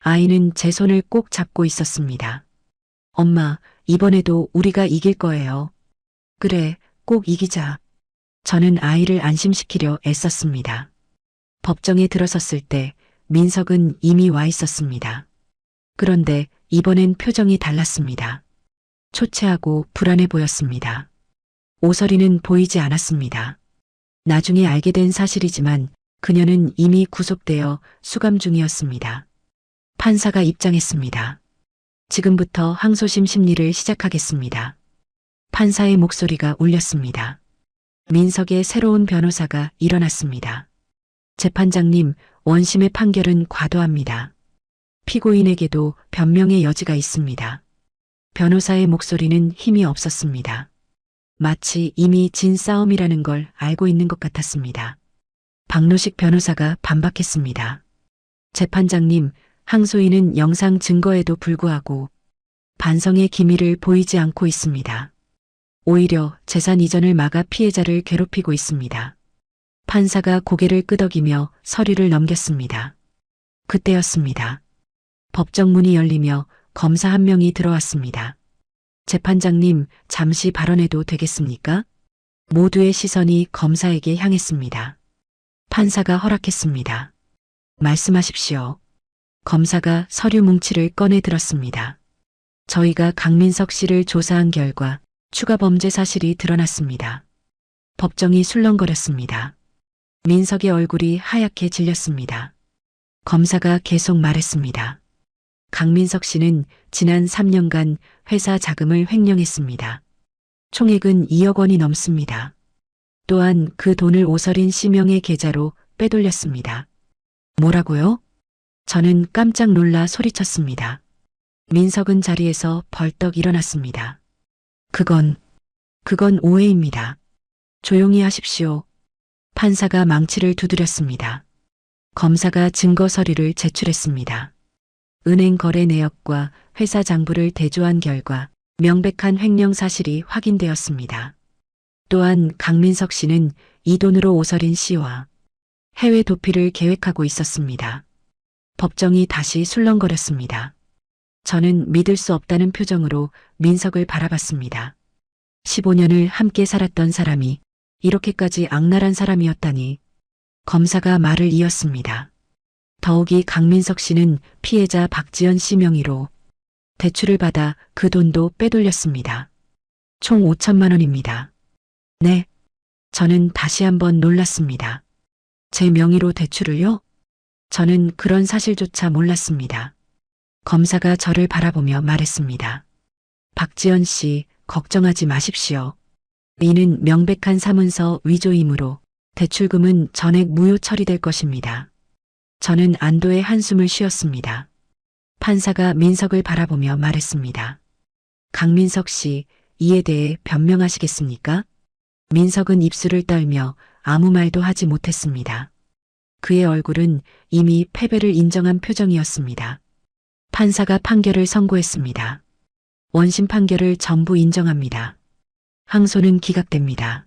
아이는 제 손을 꼭 잡고 있었습니다. 엄마, 이번에도 우리가 이길 거예요. 그래, 꼭 이기자. 저는 아이를 안심시키려 애썼습니다. 법정에 들어섰을 때 민석은 이미 와 있었습니다. 그런데 이번엔 표정이 달랐습니다. 초췌하고 불안해 보였습니다. 오서리는 보이지 않았습니다. 나중에 알게 된 사실이지만 그녀는 이미 구속되어 수감 중이었습니다. 판사가 입장했습니다. 지금부터 항소심 심리를 시작하겠습니다. 판사의 목소리가 울렸습니다. 민석의 새로운 변호사가 일어났습니다. 재판장님, 원심의 판결은 과도합니다. 피고인에게도 변명의 여지가 있습니다. 변호사의 목소리는 힘이 없었습니다. 마치 이미 진 싸움이라는 걸 알고 있는 것 같았습니다. 박노식 변호사가 반박했습니다. 재판장님, 항소인은 영상 증거에도 불구하고 반성의 기미를 보이지 않고 있습니다. 오히려 재산 이전을 막아 피해자를 괴롭히고 있습니다. 판사가 고개를 끄덕이며 서류를 넘겼습니다. 그때였습니다. 법정문이 열리며 검사 한 명이 들어왔습니다. 재판장님, 잠시 발언해도 되겠습니까? 모두의 시선이 검사에게 향했습니다. 판사가 허락했습니다. 말씀하십시오. 검사가 서류 뭉치를 꺼내 들었습니다. 저희가 강민석 씨를 조사한 결과 추가 범죄 사실이 드러났습니다. 법정이 술렁거렸습니다. 민석의 얼굴이 하얗게 질렸습니다. 검사가 계속 말했습니다. 강민석 씨는 지난 3년간 회사 자금을 횡령했습니다. 총액은 2억 원이 넘습니다. 또한 그 돈을 오설인 씨명의 계좌로 빼돌렸습니다. 뭐라고요? 저는 깜짝 놀라 소리쳤습니다. 민석은 자리에서 벌떡 일어났습니다. 그건 오해입니다. 조용히 하십시오. 판사가 망치를 두드렸습니다. 검사가 증거 서류를 제출했습니다. 은행 거래 내역과 회사 장부를 대조한 결과 명백한 횡령 사실이 확인되었습니다. 또한 강민석 씨는 이 돈으로 오설인 씨와 해외 도피를 계획하고 있었습니다. 법정이 다시 술렁거렸습니다. 저는 믿을 수 없다는 표정으로 민석을 바라봤습니다. 15년을 함께 살았던 사람이 이렇게까지 악랄한 사람이었다니. 검사가 말을 이었습니다. 더욱이 강민석 씨는 피해자 박지연 씨 명의로 대출을 받아 그 돈도 빼돌렸습니다. 총 5천만 원입니다. 네. 저는 다시 한번 놀랐습니다. 제 명의로 대출을요? 저는 그런 사실조차 몰랐습니다. 검사가 저를 바라보며 말했습니다. 박지연 씨, 걱정하지 마십시오. 이는 명백한 사문서 위조이므로 대출금은 전액 무효 처리될 것입니다. 저는 안도의 한숨을 쉬었습니다. 판사가 민석을 바라보며 말했습니다. 강민석 씨, 이에 대해 변명하시겠습니까? 민석은 입술을 떨며 아무 말도 하지 못했습니다. 그의 얼굴은 이미 패배를 인정한 표정이었습니다. 판사가 판결을 선고했습니다. 원심 판결을 전부 인정합니다. 항소는 기각됩니다.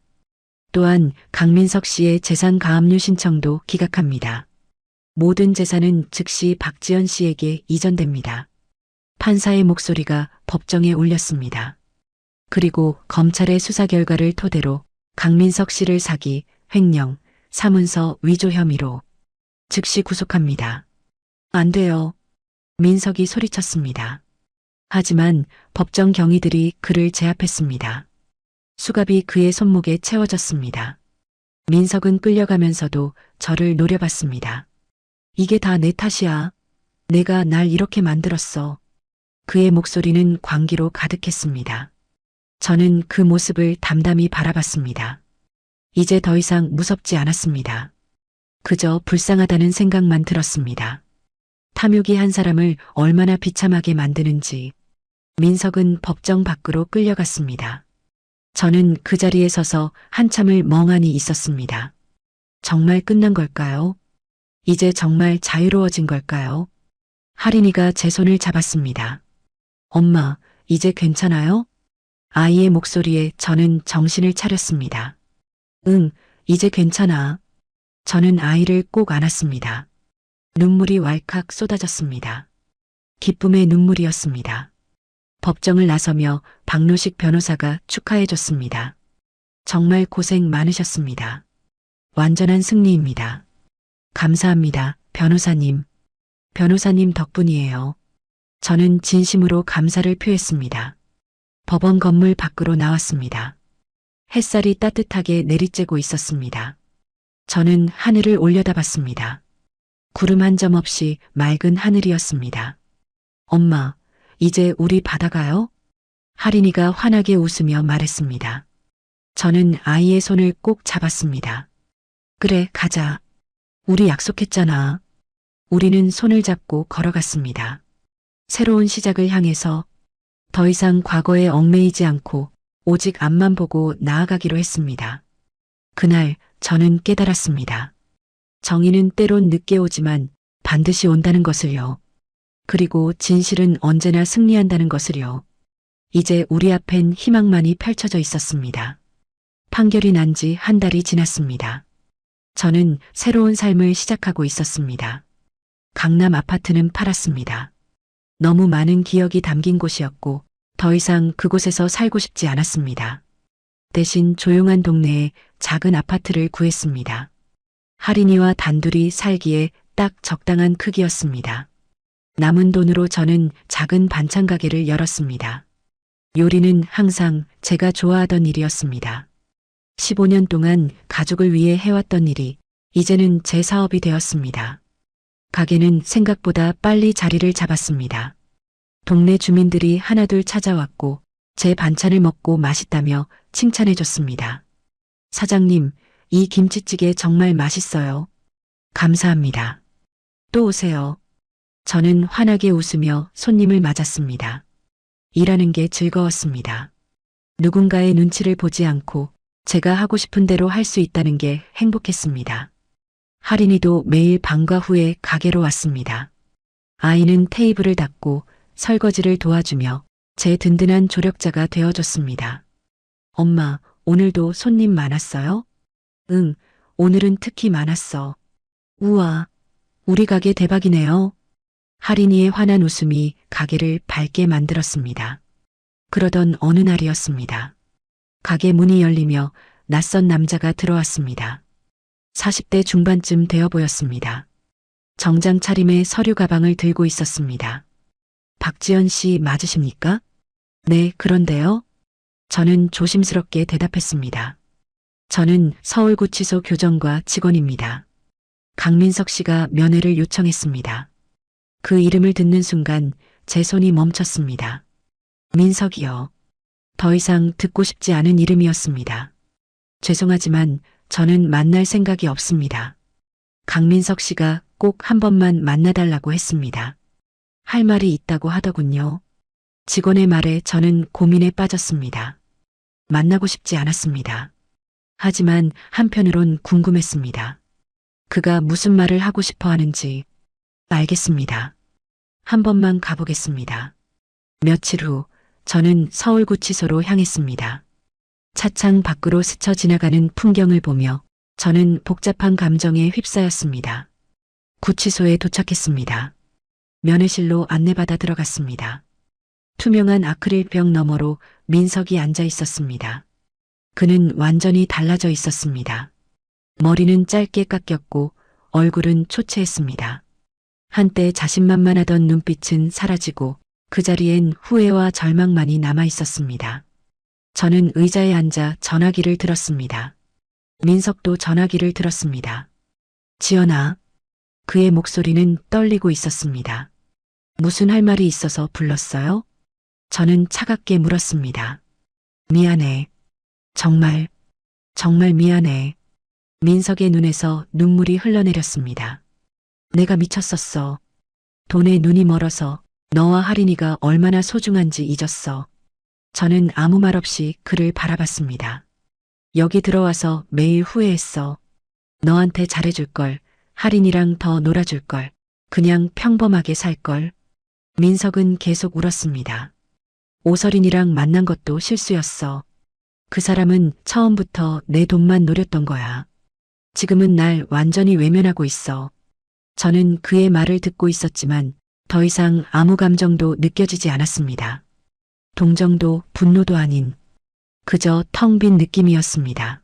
또한 강민석 씨의 재산 가압류 신청도 기각합니다. 모든 재산은 즉시 박지연 씨에게 이전됩니다. 판사의 목소리가 법정에 울렸습니다. 그리고 검찰의 수사 결과를 토대로 강민석 씨를 사기, 횡령, 사문서 위조 혐의로 즉시 구속합니다. 안 돼요. 민석이 소리쳤습니다. 하지만 법정 경위들이 그를 제압했습니다. 수갑이 그의 손목에 채워졌습니다. 민석은 끌려가면서도 저를 노려봤습니다. 이게 다 내 탓이야. 내가 날 이렇게 만들었어. 그의 목소리는 광기로 가득했습니다. 저는 그 모습을 담담히 바라봤습니다. 이제 더 이상 무섭지 않았습니다. 그저 불쌍하다는 생각만 들었습니다. 탐욕이 한 사람을 얼마나 비참하게 만드는지. 민석은 법정 밖으로 끌려갔습니다. 저는 그 자리에 서서 한참을 멍하니 있었습니다. 정말 끝난 걸까요? 이제 정말 자유로워진 걸까요? 할인이가 제 손을 잡았습니다. 엄마, 이제 괜찮아요? 아이의 목소리에 저는 정신을 차렸습니다. 응, 이제 괜찮아. 저는 아이를 꼭 안았습니다. 눈물이 왈칵 쏟아졌습니다. 기쁨의 눈물이었습니다. 법정을 나서며 박노식 변호사가 축하해줬습니다. 정말 고생 많으셨습니다. 완전한 승리입니다. 감사합니다, 변호사님. 변호사님 덕분이에요. 저는 진심으로 감사를 표했습니다. 법원 건물 밖으로 나왔습니다. 햇살이 따뜻하게 내리쬐고 있었습니다. 저는 하늘을 올려다봤습니다. 구름 한 점 없이 맑은 하늘이었습니다. 엄마, 이제 우리 받아가요? 하린이가 환하게 웃으며 말했습니다. 저는 아이의 손을 꼭 잡았습니다. 그래, 가자. 우리 약속했잖아. 우리는 손을 잡고 걸어갔습니다. 새로운 시작을 향해서 더 이상 과거에 얽매이지 않고 오직 앞만 보고 나아가기로 했습니다. 그날 저는 깨달았습니다. 정의는 때론 늦게 오지만 반드시 온다는 것을요. 그리고 진실은 언제나 승리한다는 것을요. 이제 우리 앞엔 희망만이 펼쳐져 있었습니다. 판결이 난 지 한 달이 지났습니다. 저는 새로운 삶을 시작하고 있었습니다. 강남 아파트는 팔았습니다. 너무 많은 기억이 담긴 곳이었고 더 이상 그곳에서 살고 싶지 않았습니다. 대신 조용한 동네에 작은 아파트를 구했습니다. 하린이와 단둘이 살기에 딱 적당한 크기였습니다. 남은 돈으로 저는 작은 반찬 가게를 열었습니다. 요리는 항상 제가 좋아하던 일이었습니다. 15년 동안 가족을 위해 해왔던 일이 이제는 제 사업이 되었습니다. 가게는 생각보다 빨리 자리를 잡았습니다. 동네 주민들이 하나둘 찾아왔고 제 반찬을 먹고 맛있다며 칭찬해줬습니다. 사장님, 이 김치찌개 정말 맛있어요. 감사합니다. 또 오세요. 저는 환하게 웃으며 손님을 맞았습니다. 일하는 게 즐거웠습니다. 누군가의 눈치를 보지 않고 제가 하고 싶은 대로 할 수 있다는 게 행복했습니다. 하린이도 매일 방과 후에 가게로 왔습니다. 아이는 테이블을 닦고 설거지를 도와주며 제 든든한 조력자가 되어줬습니다. 엄마, 오늘도 손님 많았어요? 응, 오늘은 특히 많았어. 우와, 우리 가게 대박이네요. 하린이의 환한 웃음이 가게를 밝게 만들었습니다. 그러던 어느 날이었습니다. 가게 문이 열리며 낯선 남자가 들어왔습니다. 40대 중반쯤 되어 보였습니다. 정장 차림에 서류 가방을 들고 있었습니다. 박지연 씨 맞으십니까? 네, 그런데요. 저는 조심스럽게 대답했습니다. 저는 서울구치소 교정과 직원입니다. 강민석 씨가 면회를 요청했습니다. 그 이름을 듣는 순간 제 손이 멈췄습니다. 민석이요. 더 이상 듣고 싶지 않은 이름이었습니다. 죄송하지만 저는 만날 생각이 없습니다. 강민석 씨가 꼭 한 번만 만나달라고 했습니다. 할 말이 있다고 하더군요. 직원의 말에 저는 고민에 빠졌습니다. 만나고 싶지 않았습니다. 하지만 한편으론 궁금했습니다. 그가 무슨 말을 하고 싶어 하는지. 알겠습니다. 한 번만 가보겠습니다. 며칠 후 저는 서울구치소로 향했습니다. 차창 밖으로 스쳐 지나가는 풍경을 보며 저는 복잡한 감정에 휩싸였습니다. 구치소에 도착했습니다. 면회실로 안내받아 들어갔습니다. 투명한 아크릴병 너머로 민석이 앉아 있었습니다. 그는 완전히 달라져 있었습니다. 머리는 짧게 깎였고 얼굴은 초췌했습니다. 한때 자신만만하던 눈빛은 사라지고 그 자리엔 후회와 절망만이 남아 있었습니다. 저는 의자에 앉아 전화기를 들었습니다. 민석도 전화기를 들었습니다. 지연아. 그의 목소리는 떨리고 있었습니다. 무슨 할 말이 있어서 불렀어요? 저는 차갑게 물었습니다. 미안해. 정말 미안해. 민석의 눈에서 눈물이 흘러내렸습니다. 내가 미쳤었어. 돈에 눈이 멀어서 너와 하린이가 얼마나 소중한지 잊었어. 저는 아무 말 없이 그를 바라봤습니다. 여기 들어와서 매일 후회했어. 너한테 잘해줄걸, 하린이랑 더 놀아줄걸, 그냥 평범하게 살걸. 민석은 계속 울었습니다. 오설인이랑 만난 것도 실수였어. 그 사람은 처음부터 내 돈만 노렸던 거야. 지금은 날 완전히 외면하고 있어. 저는 그의 말을 듣고 있었지만 더 이상 아무 감정도 느껴지지 않았습니다. 동정도 분노도 아닌 그저 텅 빈 느낌이었습니다.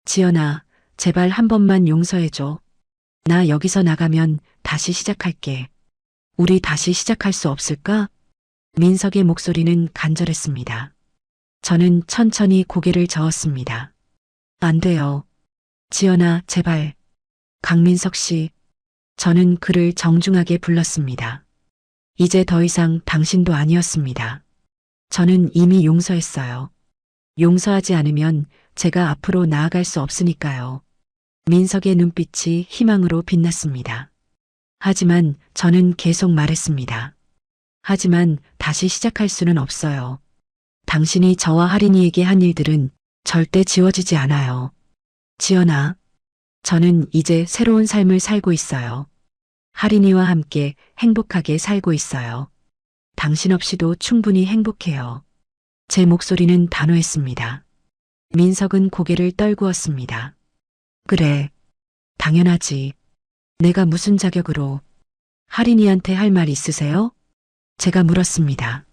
지연아, 제발 한 번만 용서해줘. 나 여기서 나가면 다시 시작할게. 우리 다시 시작할 수 없을까? 민석의 목소리는 간절했습니다. 저는 천천히 고개를 저었습니다. 안 돼요. 지연아, 제발. 강민석 씨. 저는 그를 정중하게 불렀습니다. 이제 더 이상 당신도 아니었습니다. 저는 이미 용서했어요. 용서하지 않으면 제가 앞으로 나아갈 수 없으니까요. 민석의 눈빛이 희망으로 빛났습니다. 하지만 저는 계속 말했습니다. 하지만 다시 시작할 수는 없어요. 당신이 저와 하린이에게 한 일들은 절대 지워지지 않아요. 지연아, 저는 이제 새로운 삶을 살고 있어요. 하린이와 함께 행복하게 살고 있어요. 당신 없이도 충분히 행복해요. 제 목소리는 단호했습니다. 민석은 고개를 떨구었습니다. 그래, 당연하지. 내가 무슨 자격으로. 하린이한테 할 말 있으세요? 제가 물었습니다.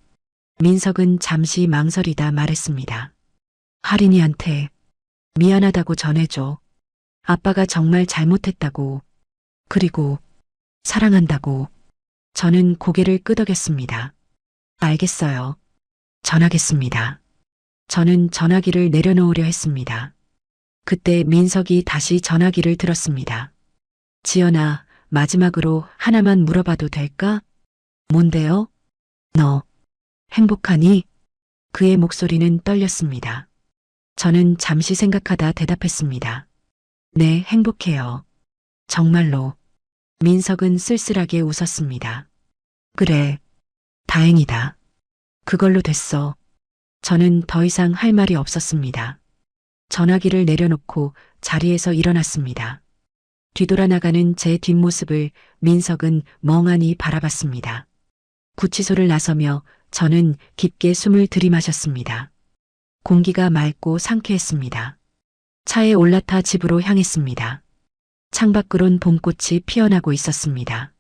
민석은 잠시 망설이다 말했습니다. 하린이한테 미안하다고 전해줘. 아빠가 정말 잘못했다고. 그리고 사랑한다고. 저는 고개를 끄덕였습니다. 알겠어요. 전하겠습니다. 저는 전화기를 내려놓으려 했습니다. 그때 민석이 다시 전화기를 들었습니다. 지연아, 마지막으로 하나만 물어봐도 될까? 뭔데요? 너 행복하니? 그의 목소리는 떨렸습니다. 저는 잠시 생각하다 대답했습니다. 네, 행복해요. 정말로. 민석은 쓸쓸하게 웃었습니다. 그래, 다행이다. 그걸로 됐어. 저는 더 이상 할 말이 없었습니다. 전화기를 내려놓고 자리에서 일어났습니다. 뒤돌아 나가는 제 뒷모습을 민석은 멍하니 바라봤습니다. 구치소를 나서며 저는 깊게 숨을 들이마셨습니다. 공기가 맑고 상쾌했습니다. 차에 올라타 집으로 향했습니다. 창밖으론 봄꽃이 피어나고 있었습니다.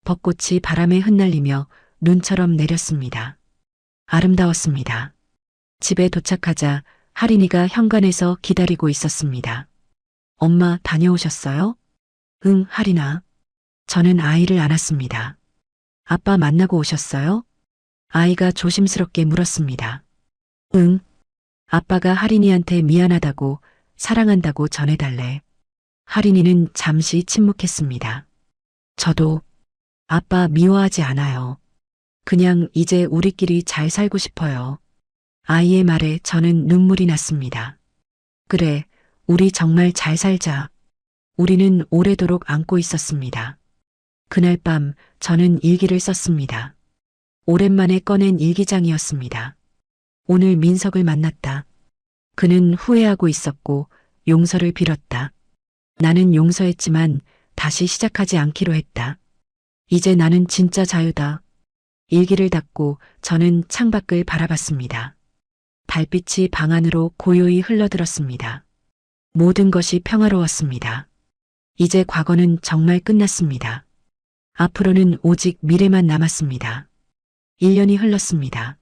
벚꽃이 바람에 흩날리며 눈처럼 내렸습니다. 아름다웠습니다. 집에 도착하자 하린이가 현관에서 기다리고 있었습니다. 엄마 다녀오셨어요? 응, 하린아. 저는 아이를 안았습니다. 아빠 만나고 오셨어요? 아이가 조심스럽게 물었습니다. 응. 아빠가 하린이한테 미안하다고 사랑한다고 전해달래. 하린이는 잠시 침묵했습니다. 저도 아빠 미워하지 않아요. 그냥 이제 우리끼리 잘 살고 싶어요. 아이의 말에 저는 눈물이 났습니다. 그래, 우리 정말 잘 살자. 우리는 오래도록 안고 있었습니다. 그날 밤 저는 일기를 썼습니다. 오랜만에 꺼낸 일기장이었습니다. 오늘 민석을 만났다. 그는 후회하고 있었고 용서를 빌었다. 나는 용서했지만 다시 시작하지 않기로 했다. 이제 나는 진짜 자유다. 일기를 닫고 저는 창밖을 바라봤습니다. 달빛이 방 안으로 고요히 흘러들었습니다. 모든 것이 평화로웠습니다. 이제 과거는 정말 끝났습니다. 앞으로는 오직 미래만 남았습니다. 1년이 흘렀습니다.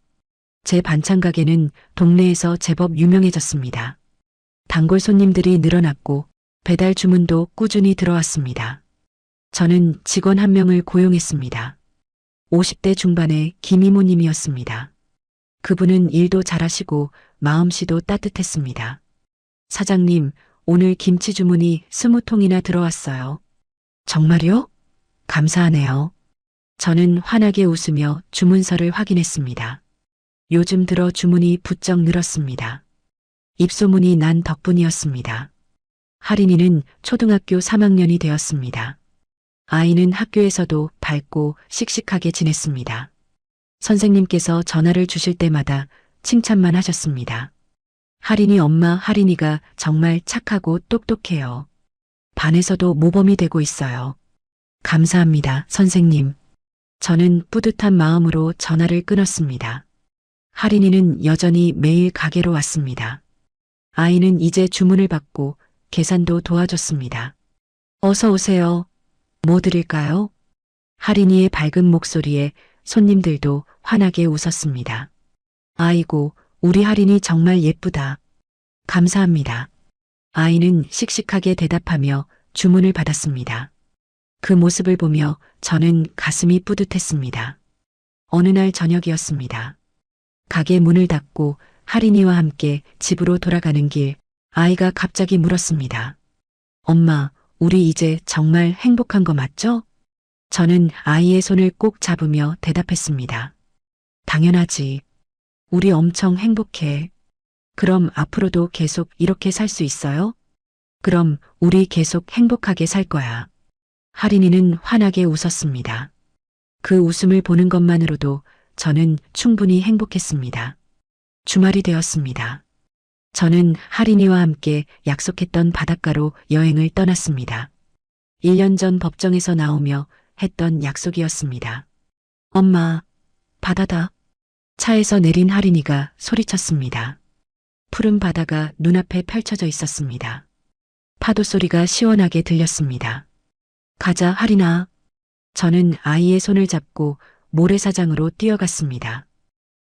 제 반찬 가게는 동네에서 제법 유명해졌습니다. 단골 손님들이 늘어났고 배달 주문도 꾸준히 들어왔습니다. 저는 직원 한 명을 고용했습니다. 50대 중반의 김이모님이었습니다. 그분은 일도 잘하시고 마음씨도 따뜻했습니다. 사장님, 오늘 김치 주문이 20통이나 들어왔어요. 정말요? 감사하네요. 저는 환하게 웃으며 주문서를 확인했습니다. 요즘 들어 주문이 부쩍 늘었습니다. 입소문이 난 덕분이었습니다. 하린이는 초등학교 3학년이 되었습니다. 아이는 학교에서도 밝고 씩씩하게 지냈습니다. 선생님께서 전화를 주실 때마다 칭찬만 하셨습니다. 하린이 엄마 하린이가 정말 착하고 똑똑해요. 반에서도 모범이 되고 있어요. 감사합니다, 선생님. 저는 뿌듯한 마음으로 전화를 끊었습니다. 하린이는 여전히 매일 가게로 왔습니다. 아이는 이제 주문을 받고 계산도 도와줬습니다. 어서 오세요. 뭐 드릴까요? 하린이의 밝은 목소리에 손님들도 환하게 웃었습니다. 아이고, 우리 하린이 정말 예쁘다. 감사합니다. 아이는 씩씩하게 대답하며 주문을 받았습니다. 그 모습을 보며 저는 가슴이 뿌듯했습니다. 어느 날 저녁이었습니다. 가게 문을 닫고 하린이와 함께 집으로 돌아가는 길, 아이가 갑자기 물었습니다. 엄마, 우리 이제 정말 행복한 거 맞죠? 저는 아이의 손을 꼭 잡으며 대답했습니다. 당연하지. 우리 엄청 행복해. 그럼 앞으로도 계속 이렇게 살 수 있어요? 그럼 우리 계속 행복하게 살 거야. 하린이는 환하게 웃었습니다. 그 웃음을 보는 것만으로도 저는 충분히 행복했습니다. 주말이 되었습니다. 저는 하린이와 함께 약속했던 바닷가로 여행을 떠났습니다. 1년 전 법정에서 나오며 했던 약속이었습니다. 엄마, 바다다. 차에서 내린 하린이가 소리쳤습니다. 푸른 바다가 눈앞에 펼쳐져 있었습니다. 파도 소리가 시원하게 들렸습니다. 가자, 하린아. 저는 아이의 손을 잡고 모래사장으로 뛰어갔습니다.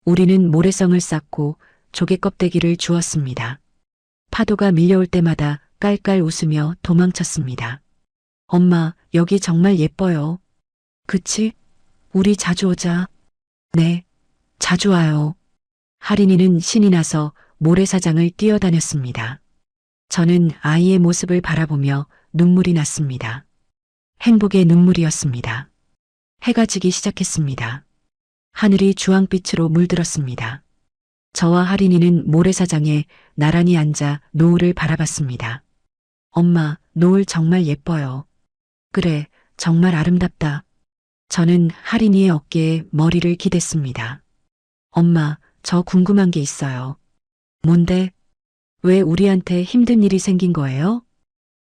우리는 모래성을 쌓고 조개 껍데기를 주웠습니다. 파도가 밀려올 때마다 깔깔 웃으며 도망쳤습니다. 엄마, 여기 정말 예뻐요. 그치? 우리 자주 오자. 네, 자주 와요. 하린이는 신이 나서 모래사장을 뛰어다녔습니다. 저는 아이의 모습을 바라보며 눈물이 났습니다. 행복의 눈물이었습니다. 해가 지기 시작했습니다. 하늘이 주황빛으로 물들었습니다. 저와 하린이는 모래사장에 나란히 앉아 노을을 바라봤습니다. 엄마, 노을 정말 예뻐요. 그래, 정말 아름답다. 저는 하린이의 어깨에 머리를 기댔습니다. 엄마, 저 궁금한 게 있어요. 뭔데? 왜 우리한테 힘든 일이 생긴 거예요?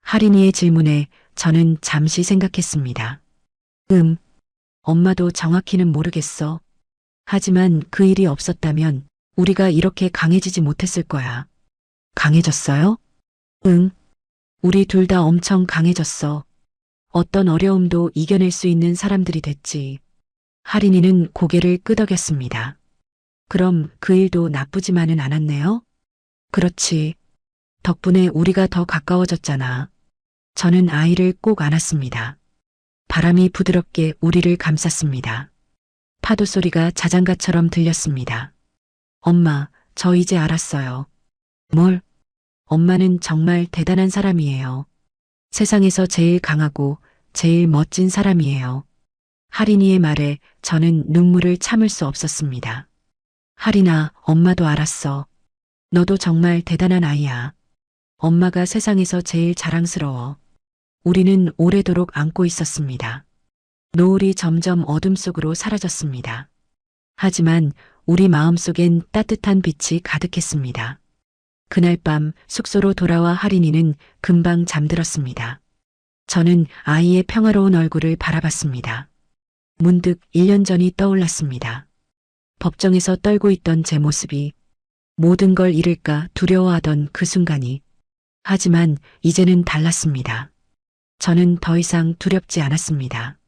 하린이의 질문에 저는 잠시 생각했습니다. 엄마도 정확히는 모르겠어. 하지만 그 일이 없었다면 우리가 이렇게 강해지지 못했을 거야. 강해졌어요? 응. 우리 둘 다 엄청 강해졌어. 어떤 어려움도 이겨낼 수 있는 사람들이 됐지. 하린이는 고개를 끄덕였습니다. 그럼 그 일도 나쁘지만은 않았네요? 그렇지. 덕분에 우리가 더 가까워졌잖아. 저는 아이를 꼭 안았습니다. 바람이 부드럽게 우리를 감쌌습니다. 파도 소리가 자장가처럼 들렸습니다. 엄마, 저 이제 알았어요. 뭘? 엄마는 정말 대단한 사람이에요. 세상에서 제일 강하고 제일 멋진 사람이에요. 하린이의 말에 저는 눈물을 참을 수 없었습니다. 하린아, 엄마도 알았어. 너도 정말 대단한 아이야. 엄마가 세상에서 제일 자랑스러워. 우리는 오래도록 안고 있었습니다. 노을이 점점 어둠 속으로 사라졌습니다. 하지만 우리 마음속엔 따뜻한 빛이 가득했습니다. 그날 밤 숙소로 돌아와 하린이는 금방 잠들었습니다. 저는 아이의 평화로운 얼굴을 바라봤습니다. 문득 1년 전이 떠올랐습니다. 법정에서 떨고 있던 제 모습이, 모든 걸 잃을까 두려워하던 그 순간이. 하지만 이제는 달랐습니다. 저는 더 이상 두렵지 않았습니다.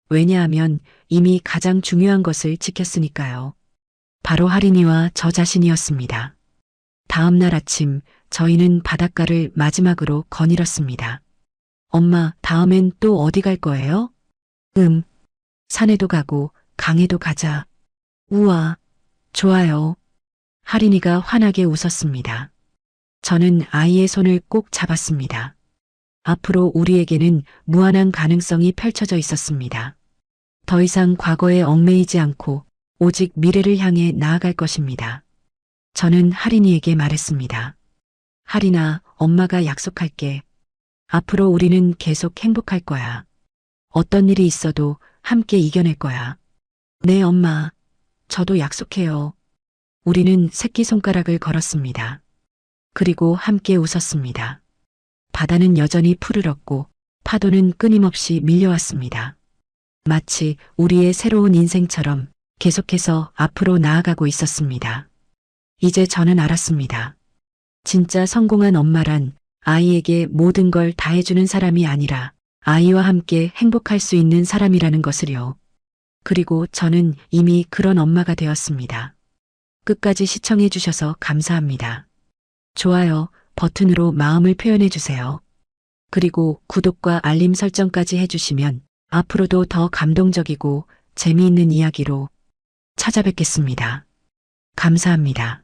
왜냐하면 이미 가장 중요한 것을 지켰으니까요. 바로 하린이와 저 자신이었습니다. 다음 날 아침 저희는 바닷가를 마지막으로 거닐었습니다. 엄마, 다음엔 또 어디 갈 거예요? 산에도 가고 강에도 가자. 우와, 좋아요. 하린이가 환하게 웃었습니다. 저는 아이의 손을 꼭 잡았습니다. 앞으로 우리에게는 무한한 가능성이 펼쳐져 있었습니다. 더 이상 과거에 얽매이지 않고 오직 미래를 향해 나아갈 것입니다. 저는 하린이에게 말했습니다. 하린아, 엄마가 약속할게. 앞으로 우리는 계속 행복할 거야. 어떤 일이 있어도 함께 이겨낼 거야. 네, 엄마. 저도 약속해요. 우리는 새끼손가락을 걸었습니다. 그리고 함께 웃었습니다. 바다는 여전히 푸르렀고 파도는 끊임없이 밀려왔습니다. 마치 우리의 새로운 인생처럼 계속해서 앞으로 나아가고 있었습니다. 이제 저는 알았습니다. 진짜 성공한 엄마란 아이에게 모든 걸 다 해주는 사람이 아니라 아이와 함께 행복할 수 있는 사람이라는 것을요. 그리고 저는 이미 그런 엄마가 되었습니다. 끝까지 시청해 주셔서 감사합니다. 좋아요 버튼으로 마음을 표현해 주세요. 그리고 구독과 알림 설정까지 해주시면 앞으로도 더 감동적이고 재미있는 이야기로 찾아뵙겠습니다. 감사합니다.